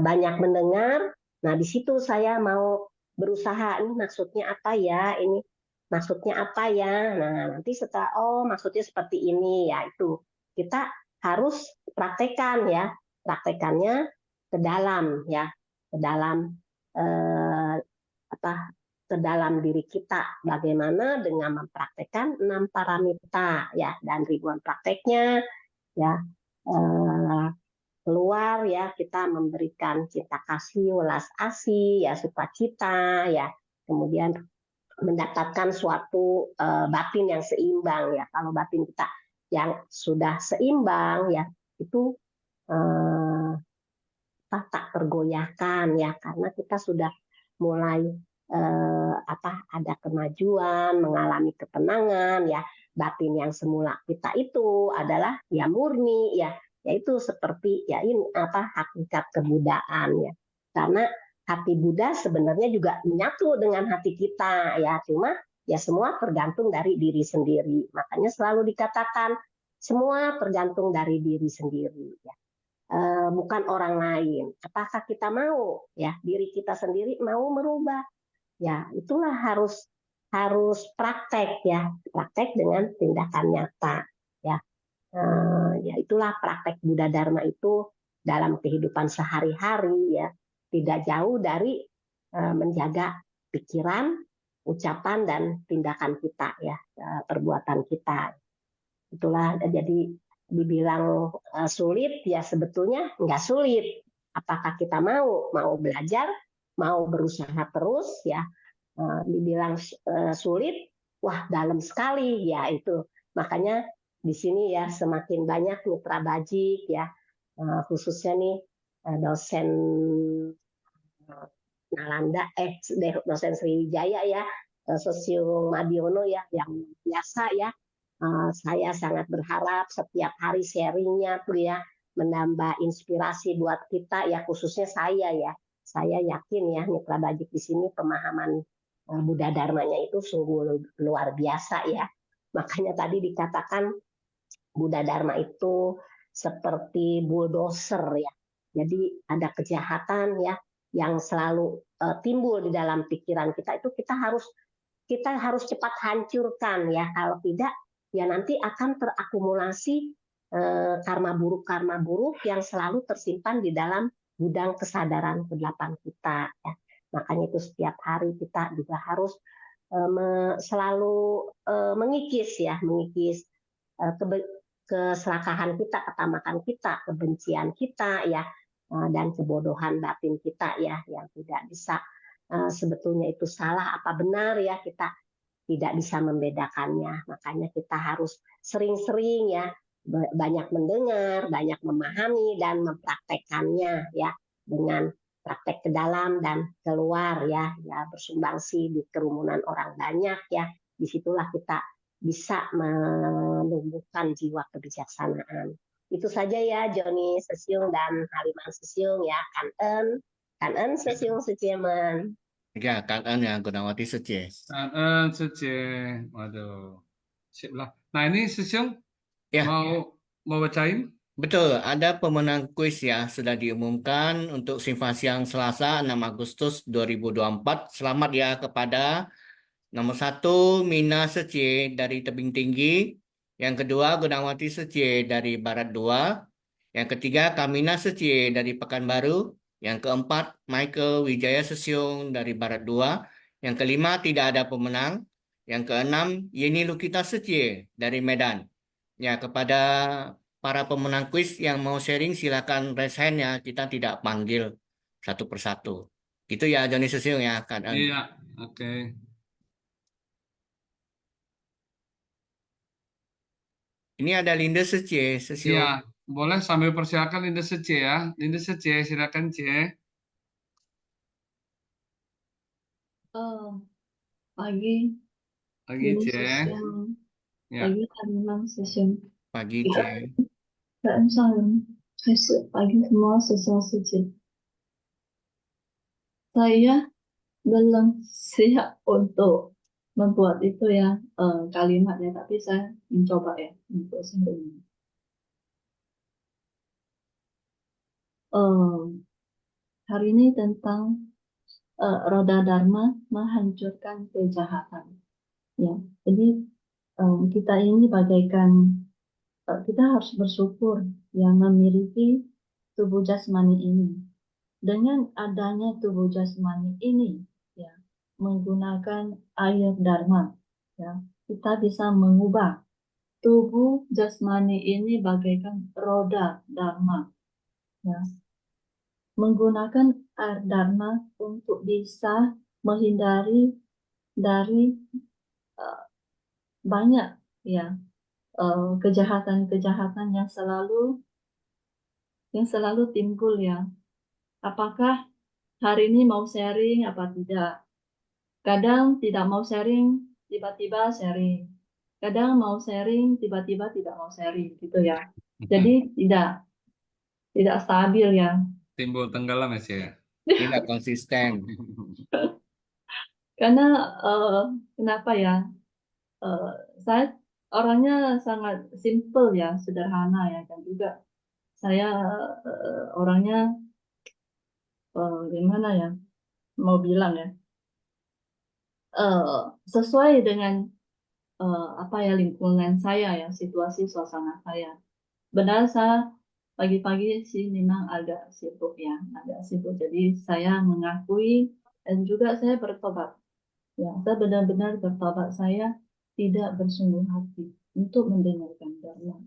S7: banyak mendengar, nah di situ saya mau berusaha, ini maksudnya apa ya, ini maksudnya apa ya. Nah nanti setelah maksudnya seperti ini ya, itu kita harus praktekkan ya, praktekannya ke dalam ya, ke dalam ke dalam diri kita. Bagaimana dengan mempraktekkan 6 paramita ya, dan ribuan prakteknya ya. Keluar ya kita memberikan cinta kasih, welas asih ya, sukacita ya, kemudian mendapatkan suatu batin yang seimbang ya. Kalau batin kita yang sudah seimbang ya, itu tak tergoyahkan ya, karena kita sudah mulai ada kemajuan, mengalami ketenangan ya. Batin yang semula kita itu adalah ya murni ya, yaitu seperti ya ini hakikat kebudaan ya. Karena hati Buddha sebenarnya juga menyatu dengan hati kita ya, cuma ya semua tergantung dari diri sendiri. Makanya selalu dikatakan semua tergantung dari diri sendiri ya. Bukan orang lain. Apakah kita mau ya, diri kita sendiri mau merubah? Ya, itulah harus harus praktek ya, praktek dengan tindakan nyata ya. Ya itulah praktek Buddha Dharma itu dalam kehidupan sehari-hari ya, tidak jauh dari menjaga pikiran, ucapan dan tindakan kita ya, perbuatan kita. Itulah jadi dibilang sulit ya sebetulnya nggak sulit. Apakah kita mau belajar, mau berusaha terus ya. Dibilang sulit, wah dalam sekali ya itu. Makanya di sini ya semakin banyak mitra bajik ya, khususnya nih dosen Nalanda, dosen Sriwijaya ya, Sosiung Madiono ya, yang biasa ya. Saya sangat berharap setiap hari sharingnya tuh ya menambah inspirasi buat kita ya, khususnya saya ya. Saya yakin ya mitra bajik di sini pemahaman Buddha Dharmanya itu sungguh luar biasa ya. Makanya tadi dikatakan Buddha Dharma itu seperti bulldozer ya. Jadi ada kejahatan ya yang selalu timbul di dalam pikiran kita, itu kita harus cepat hancurkan ya. Kalau tidak ya nanti akan terakumulasi karma buruk yang selalu tersimpan di dalam gudang kesadaran ke-8 kita ya. Makanya itu setiap hari kita juga harus selalu mengikis keserakahan kita, ketamakan kita, kebencian kita ya, dan kebodohan batin kita ya, yang tidak bisa sebetulnya itu salah apa benar ya, kita tidak bisa membedakannya. Makanya kita harus sering-sering ya banyak mendengar, banyak memahami dan mempraktekkannya ya, dengan praktek ke dalam dan keluar ya, bersumbangsi di kerumunan orang banyak ya. Disitulah kita bisa menumbuhkan jiwa kebijaksanaan. Itu saja ya Joni Sesiung dan Haliman Sesiung ya, Kanen Sesiung Seciemen.
S3: Ya, Kanan ya Gunawati Sece.
S2: Sece. Waduh. Sip lah. Nah ini Sesiung
S3: Ya.
S2: mau bacain?
S3: Betul, ada pemenang kuis ya, sudah diumumkan untuk Simpasiang Selasa 6 Agustus 2024. Selamat ya kepada nomor 1 Mina Sece dari Tebing Tinggi, yang kedua Gunawati Sece dari Barat 2, yang ketiga Kamina Sece dari Pekanbaru, yang keempat Michael Wijaya Sesiung dari Barat 2, yang kelima tidak ada pemenang, yang keenam Yeni Lukita Sece dari Medan. Ya, kepada para pemenang kuis yang mau sharing silakan raise hand ya, kita tidak panggil satu persatu. Gitu ya Joni Sesiung ya, Kak.
S2: Iya, oke.
S3: Ini ada Linda Sesiung.
S2: Iya, boleh sambil persilakan Linda Sece ya. Linda Sece, silakan C.
S8: Pagi,
S2: Lagi C.
S8: Sesiung.
S2: Ya.
S8: Pagi, Haliman Sesiung.
S3: Pagi C.
S8: Pagi semua Sesiung Sece. Saya belum siap untuk membuat itu ya, kalimatnya, tapi saya mencoba ya untuk sharing. Hari ini tentang roda dharma menghancurkan kejahatan. Ya, jadi kita ini bagaikan kita harus bersyukur yang memiliki tubuh jasmani ini. Dengan adanya tubuh jasmani ini, ya, menggunakan air dharma, ya, kita bisa mengubah tubuh jasmani ini bagaikan roda dharma, ya. Menggunakan air dharma untuk bisa menghindari dari banyak ya kejahatan-kejahatan yang selalu timbul ya. Apakah hari ini mau sharing apa tidak? Kadang tidak mau sharing, tiba-tiba sharing. Kadang mau sharing, tiba-tiba tidak mau sharing, gitu ya. Jadi tidak stabil ya.
S2: Timbul tenggelam ya.
S3: Tidak konsisten.
S8: Karena kenapa ya? Saya orangnya sangat simple ya, sederhana ya, dan juga saya orangnya gimana ya, mau bilang ya, sesuai dengan apa ya lingkungan saya ya, situasi suasana saya. Benar saya pagi-pagi sih memang agak sibuk ya, agak sibuk. Jadi saya mengakui dan juga saya bertobat. Ya, saya benar-benar bertobat, saya tidak bersungguh hati untuk mendengarkan dharma.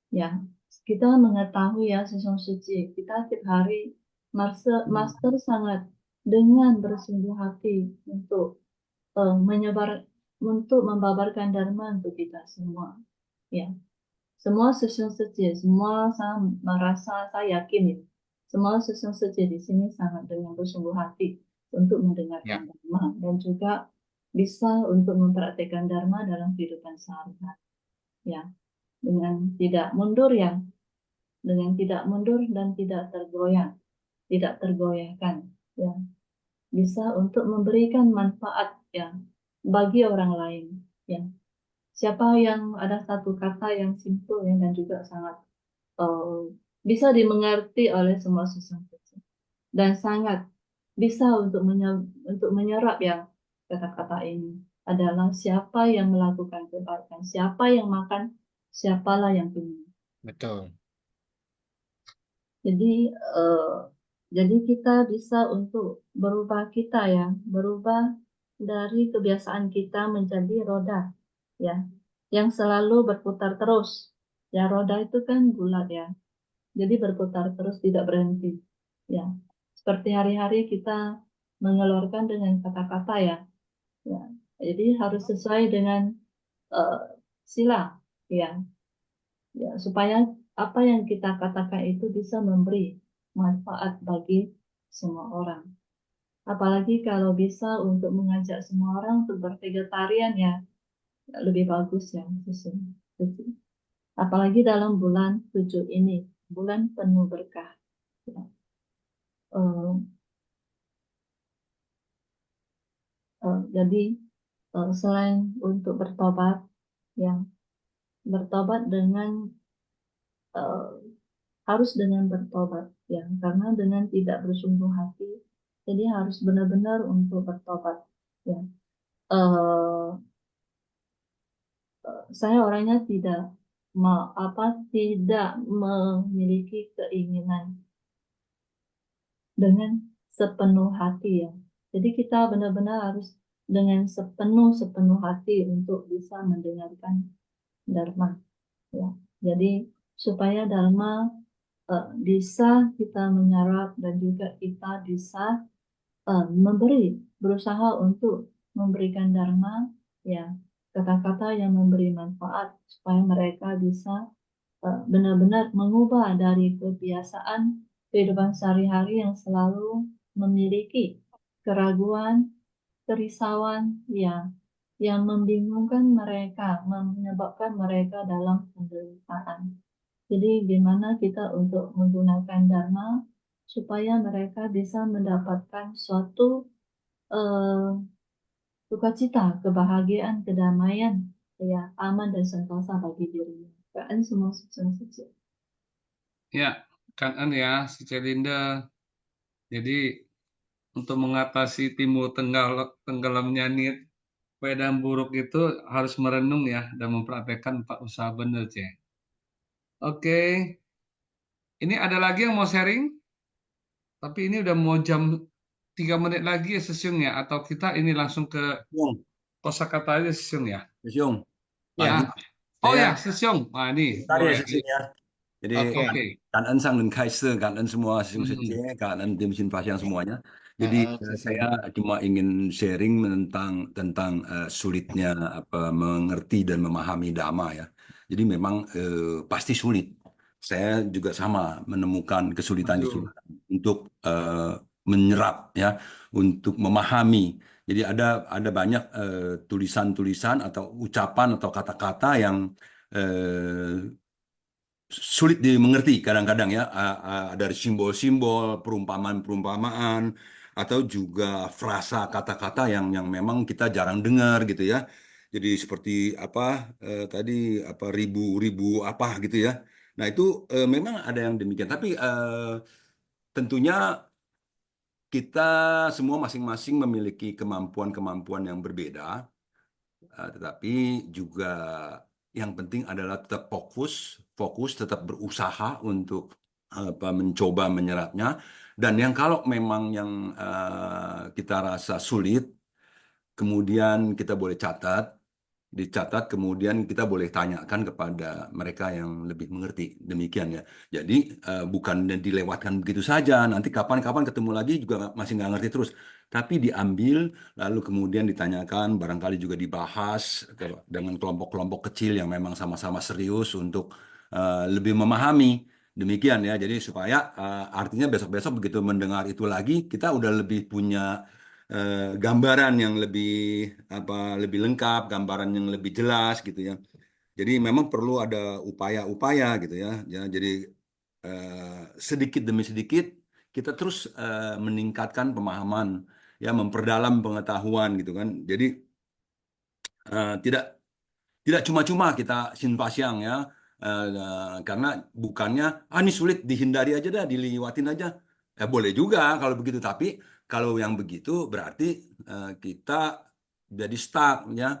S8: Ya, kita mengetahui ya sesung suci, kita tiap hari master sangat dengan bersungguh hati untuk untuk membabarkan dharma untuk kita semua. Ya, semua sesung suci, semua saya merasa, saya yakin ya, semua sesung suci di sini sangat dengan bersungguh hati untuk mendengarkan dharma dan juga bisa untuk mempraktikkan dharma dalam kehidupan sehari-hari. Ya, dengan tidak mundur ya, dengan tidak mundur dan tidak tergoyah, tidak tergoyahkan. Ya, bisa untuk memberikan manfaat ya bagi orang lain. Ya, siapa yang ada satu kata yang simpel ya, dan juga sangat bisa dimengerti oleh semua sesama dan sangat bisa untuk menyerap ya kata-kata ini adalah siapa yang melakukan kebaikan, siapa yang makan, siapalah yang kenyang.
S3: Betul.
S8: Jadi kita bisa untuk berubah kita ya, berubah dari kebiasaan kita menjadi roda ya, yang selalu berputar terus. Ya, roda itu kan bulat ya. Jadi berputar terus, tidak berhenti. Ya, seperti hari-hari kita mengeluarkan dengan kata-kata ya. Ya, jadi harus sesuai dengan sila ya. Ya, supaya apa yang kita katakan itu bisa memberi manfaat bagi semua orang. Apalagi kalau bisa untuk mengajak semua orang untuk bervegetarian ya, lebih bagus ya. Apalagi dalam bulan 7 ini, bulan penuh berkah. Ya. Jadi selain untuk bertobat, yang bertobat dengan harus dengan bertobat, ya, karena dengan tidak bersungguh hati, jadi harus benar-benar untuk bertobat. Ya, saya orangnya tidak tidak memiliki keinginan dengan sepenuh hati ya. Jadi kita benar-benar harus dengan sepenuh hati untuk bisa mendengarkan dharma. Ya. Jadi supaya dharma bisa kita menyerap dan juga kita bisa berusaha untuk memberikan dharma, ya, kata-kata yang memberi manfaat supaya mereka bisa benar-benar mengubah dari kebiasaan kehidupan sehari-hari yang selalu memiliki keraguan, kerisauan, ya, yang membingungkan mereka, menyebabkan mereka dalam penderitaan. Jadi gimana kita untuk menggunakan dharma supaya mereka bisa mendapatkan suatu sukacita, kebahagiaan, kedamaian, ya, aman dan sentosa bagi dirinya. Kan semua suci.
S2: Ya, kan ya, si Celinda. Jadi untuk mengatasi timbul tenggelamnya niat baik dan buruk itu harus merenung ya dan mempraktekkan 4 usaha benar, Ce. Oke. Ini ada lagi yang mau sharing? Tapi ini udah mau jam 3 menit lagi ya Sesiung ya, atau kita ini langsung ke kosakata aja Sesiung ya.
S9: Sesiung.
S2: Ya. Oh ya, Sesiung. Nah, ini
S9: Tadi
S2: boleh.
S9: Sesiung ya. Jadi
S2: Oke.
S9: Sang dan Kaise, semua Sesiung Sece, Tim Sin Fasyang semuanya. Jadi saya cuma ingin sharing tentang sulitnya mengerti dan memahami Dhamma ya. Jadi memang pasti sulit. Saya juga sama menemukan kesulitan untuk menyerap ya, untuk memahami. Jadi ada banyak tulisan-tulisan atau ucapan atau kata-kata yang sulit dimengerti kadang-kadang ya, ada simbol-simbol, perumpamaan-perumpamaan, atau juga frasa kata-kata yang memang kita jarang dengar gitu ya. Jadi seperti tadi ribu-ribu apa gitu ya. Nah itu memang ada yang demikian. Tapi tentunya kita semua masing-masing memiliki kemampuan-kemampuan yang berbeda, tetapi juga yang penting adalah tetap fokus, tetap berusaha untuk mencoba menyerapnya. Dan yang kalau memang yang kita rasa sulit, kemudian kita boleh dicatat, kemudian kita boleh tanyakan kepada mereka yang lebih mengerti. Demikian ya. Jadi bukan dilewatkan begitu saja. Nanti kapan-kapan ketemu lagi juga masih nggak ngerti terus. Tapi diambil, lalu kemudian ditanyakan, barangkali juga dibahas dengan kelompok-kelompok kecil yang memang sama-sama serius untuk lebih memahami. Demikian ya. Jadi supaya artinya besok-besok begitu mendengar itu lagi, kita udah lebih punya gambaran yang lebih lengkap, gambaran yang lebih jelas gitu ya. Jadi memang perlu ada upaya-upaya gitu ya. Jadi sedikit demi sedikit kita terus meningkatkan pemahaman, ya, memperdalam pengetahuan gitu kan. Jadi tidak cuma-cuma kita sinpasyang ya. Karena bukannya ini sulit, dihindari aja dah, diliwatin aja. Ya boleh juga kalau begitu, tapi kalau yang begitu berarti kita jadi stuck ya,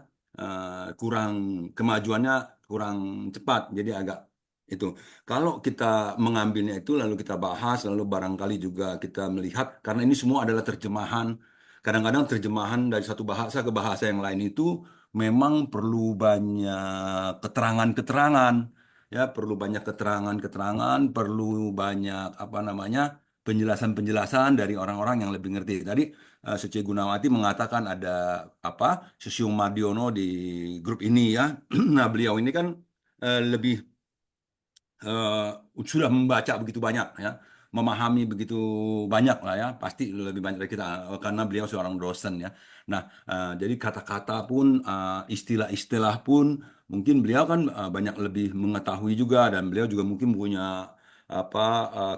S9: kurang kemajuannya kurang cepat, jadi agak itu. Kalau kita mengambilnya itu lalu kita bahas, lalu barangkali juga kita melihat, karena ini semua adalah terjemahan. Kadang-kadang terjemahan dari satu bahasa ke bahasa yang lain itu memang perlu banyak keterangan-keterangan, ya, perlu banyak keterangan-keterangan, perlu banyak penjelasan-penjelasan dari orang-orang yang lebih ngerti. Tadi Suci Gunawati mengatakan ada Susiung Mardiono di grup ini ya. Nah, beliau ini kan lebih sudah membaca begitu banyak ya, memahami begitu banyak lah ya, pasti lebih banyak dari kita karena beliau seorang dosen ya. Nah, jadi kata-kata pun, istilah-istilah pun mungkin beliau kan banyak lebih mengetahui juga, dan beliau juga mungkin punya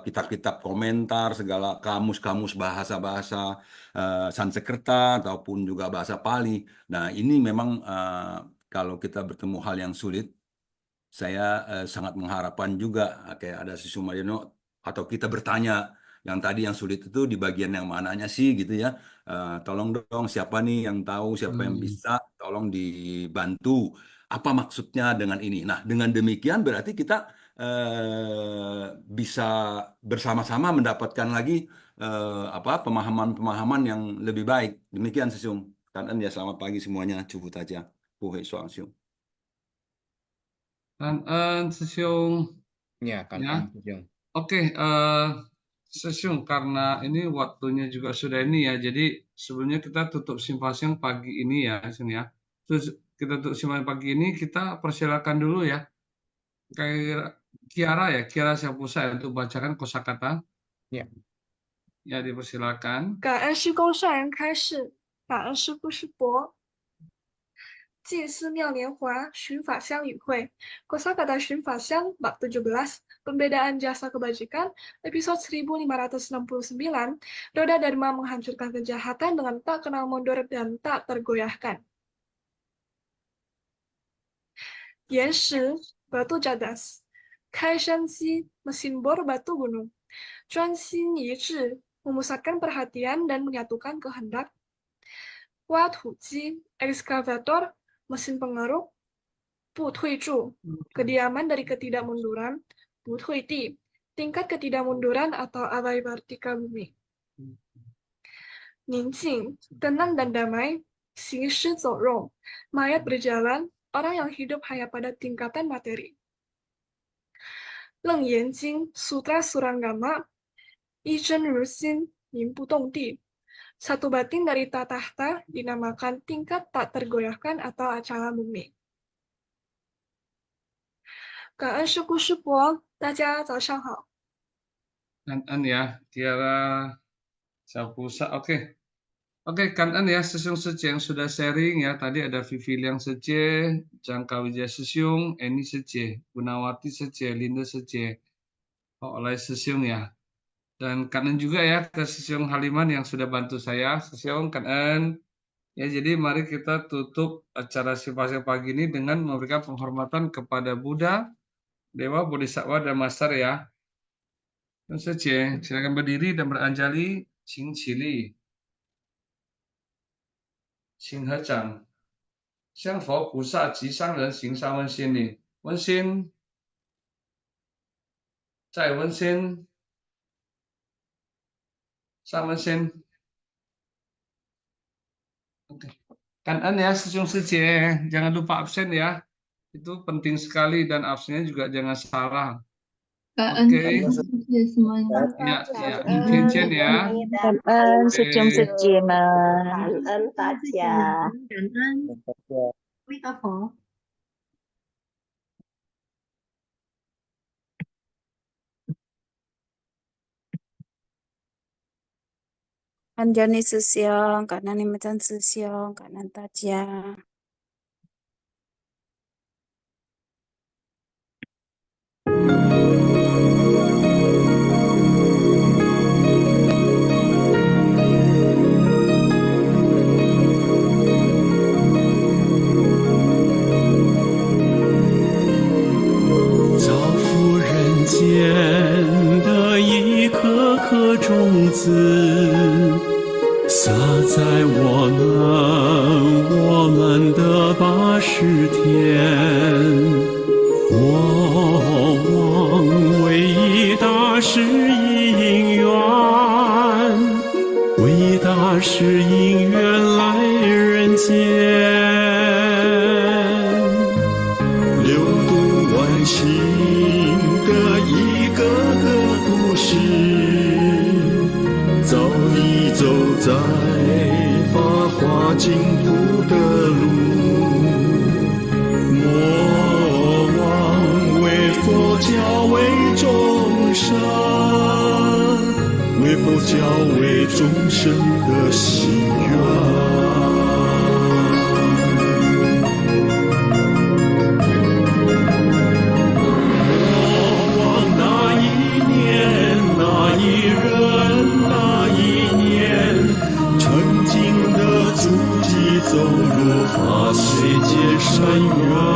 S9: kitab-kitab komentar segala kamus-kamus bahasa-bahasa Sanskerta ataupun juga bahasa Pali. Nah, ini memang kalau kita bertemu hal yang sulit, saya sangat mengharapkan juga kayak ada Susi Marino atau kita bertanya yang tadi yang sulit itu di bagian yang mananya sih gitu ya. Tolong dong, siapa nih yang tahu, siapa yang bisa, tolong dibantu. Apa maksudnya dengan ini? Nah, dengan demikian berarti kita bisa bersama-sama mendapatkan lagi pemahaman-pemahaman yang lebih baik. Demikian Sesung. Kan ya, selamat pagi semuanya. Cubut aja. Puhai soal siung.
S2: Sesiung.
S3: Ya, kan.
S2: Ya. Oke, Sesiung, karena ini waktunya juga sudah ini ya, jadi sebelumnya kita tutup simpasium pagi ini ya, Sesiung ya. Terus kita tutup simpasium pagi ini, kita persilakan dulu ya, kayak Kiara Siapusa ya, untuk bacakan kosakata.
S3: Ya.
S2: Ya, dipersilakan.
S10: 感恩师公上人开示，感恩师父师伯。祭司妙莲华寻法香语汇Kosakata寻法香bab 17 Pembedaan jasa kebajikan episode 1569 Roda Dharma menghancurkan kejahatan dengan tak kenal mundur dan tak tergoyahkan. 岩石 batu jadas 开山机 mesin bor batu gunung 专心一致 memusatkan perhatian dan menyatukan kehendak 挖土机 excavator mesin pengeruk, 不退驻 kediaman dari ketidakmunduran, 不退地 tingkat ketidakmunduran atau abai vertikal bumi. 宁静 tenang dan damai, 行尸走肉 mayat berjalan, orang yang hidup hanya pada tingkatan materi. 楞严经 sutra Suranggama, 一真如心 名不动地 satu batin dari tatahta dinamakan tingkat tak tergoyahkan atau acala bumi. 感恩师姑师伯，大家早上好。
S2: 感恩ya, Kiara Siapusa. Oke, Kanan ya, Sesiung Sece yang sudah sharing ya. Tadi ada Vivi Liang Sece, Jangka Wijaya Sesiung, Eni Sece, Gunawati Sece, Linda Sece, oleh Sesiung ya. Dan Kanan juga ya ke Sesiung Haliman yang sudah bantu saya. Sesiung Kanan. Ya, jadi mari kita tutup acara simpasium pagi ini dengan memberikan penghormatan kepada Buddha, Dewa, Bodhisattva, dan Master ya. Sece, silakan berdiri dan beranjali 请起立，请合掌，向佛菩萨及上人行三问心礼。问心，再问心，三问心。Oke. Kangen ya師兄師姐, jangan lupa absen ya. Itu penting sekali dan absennya juga jangan salah. Oke.
S8: semuanya.
S2: Ya, ya. Cincin ya.
S11: Cảm ơn sư兄sư chị mình.
S7: Cảm ơn大家.
S1: Cảm ơn quý cao phổ.
S11: Cảm ơn sư兄, cảm ơn niệm chân sư兄, cảm ơn đại gia.
S12: 造福人间的一颗颗种子，撒在我们的80天。我望唯一大师因缘，唯一大师因缘来人间，流动万心的一个个故事，走一走在法华净土的路。佛教为众生，为佛教为众生的心愿。我望那一年，那一人，那一年，纯净的足迹走入法水界山渊。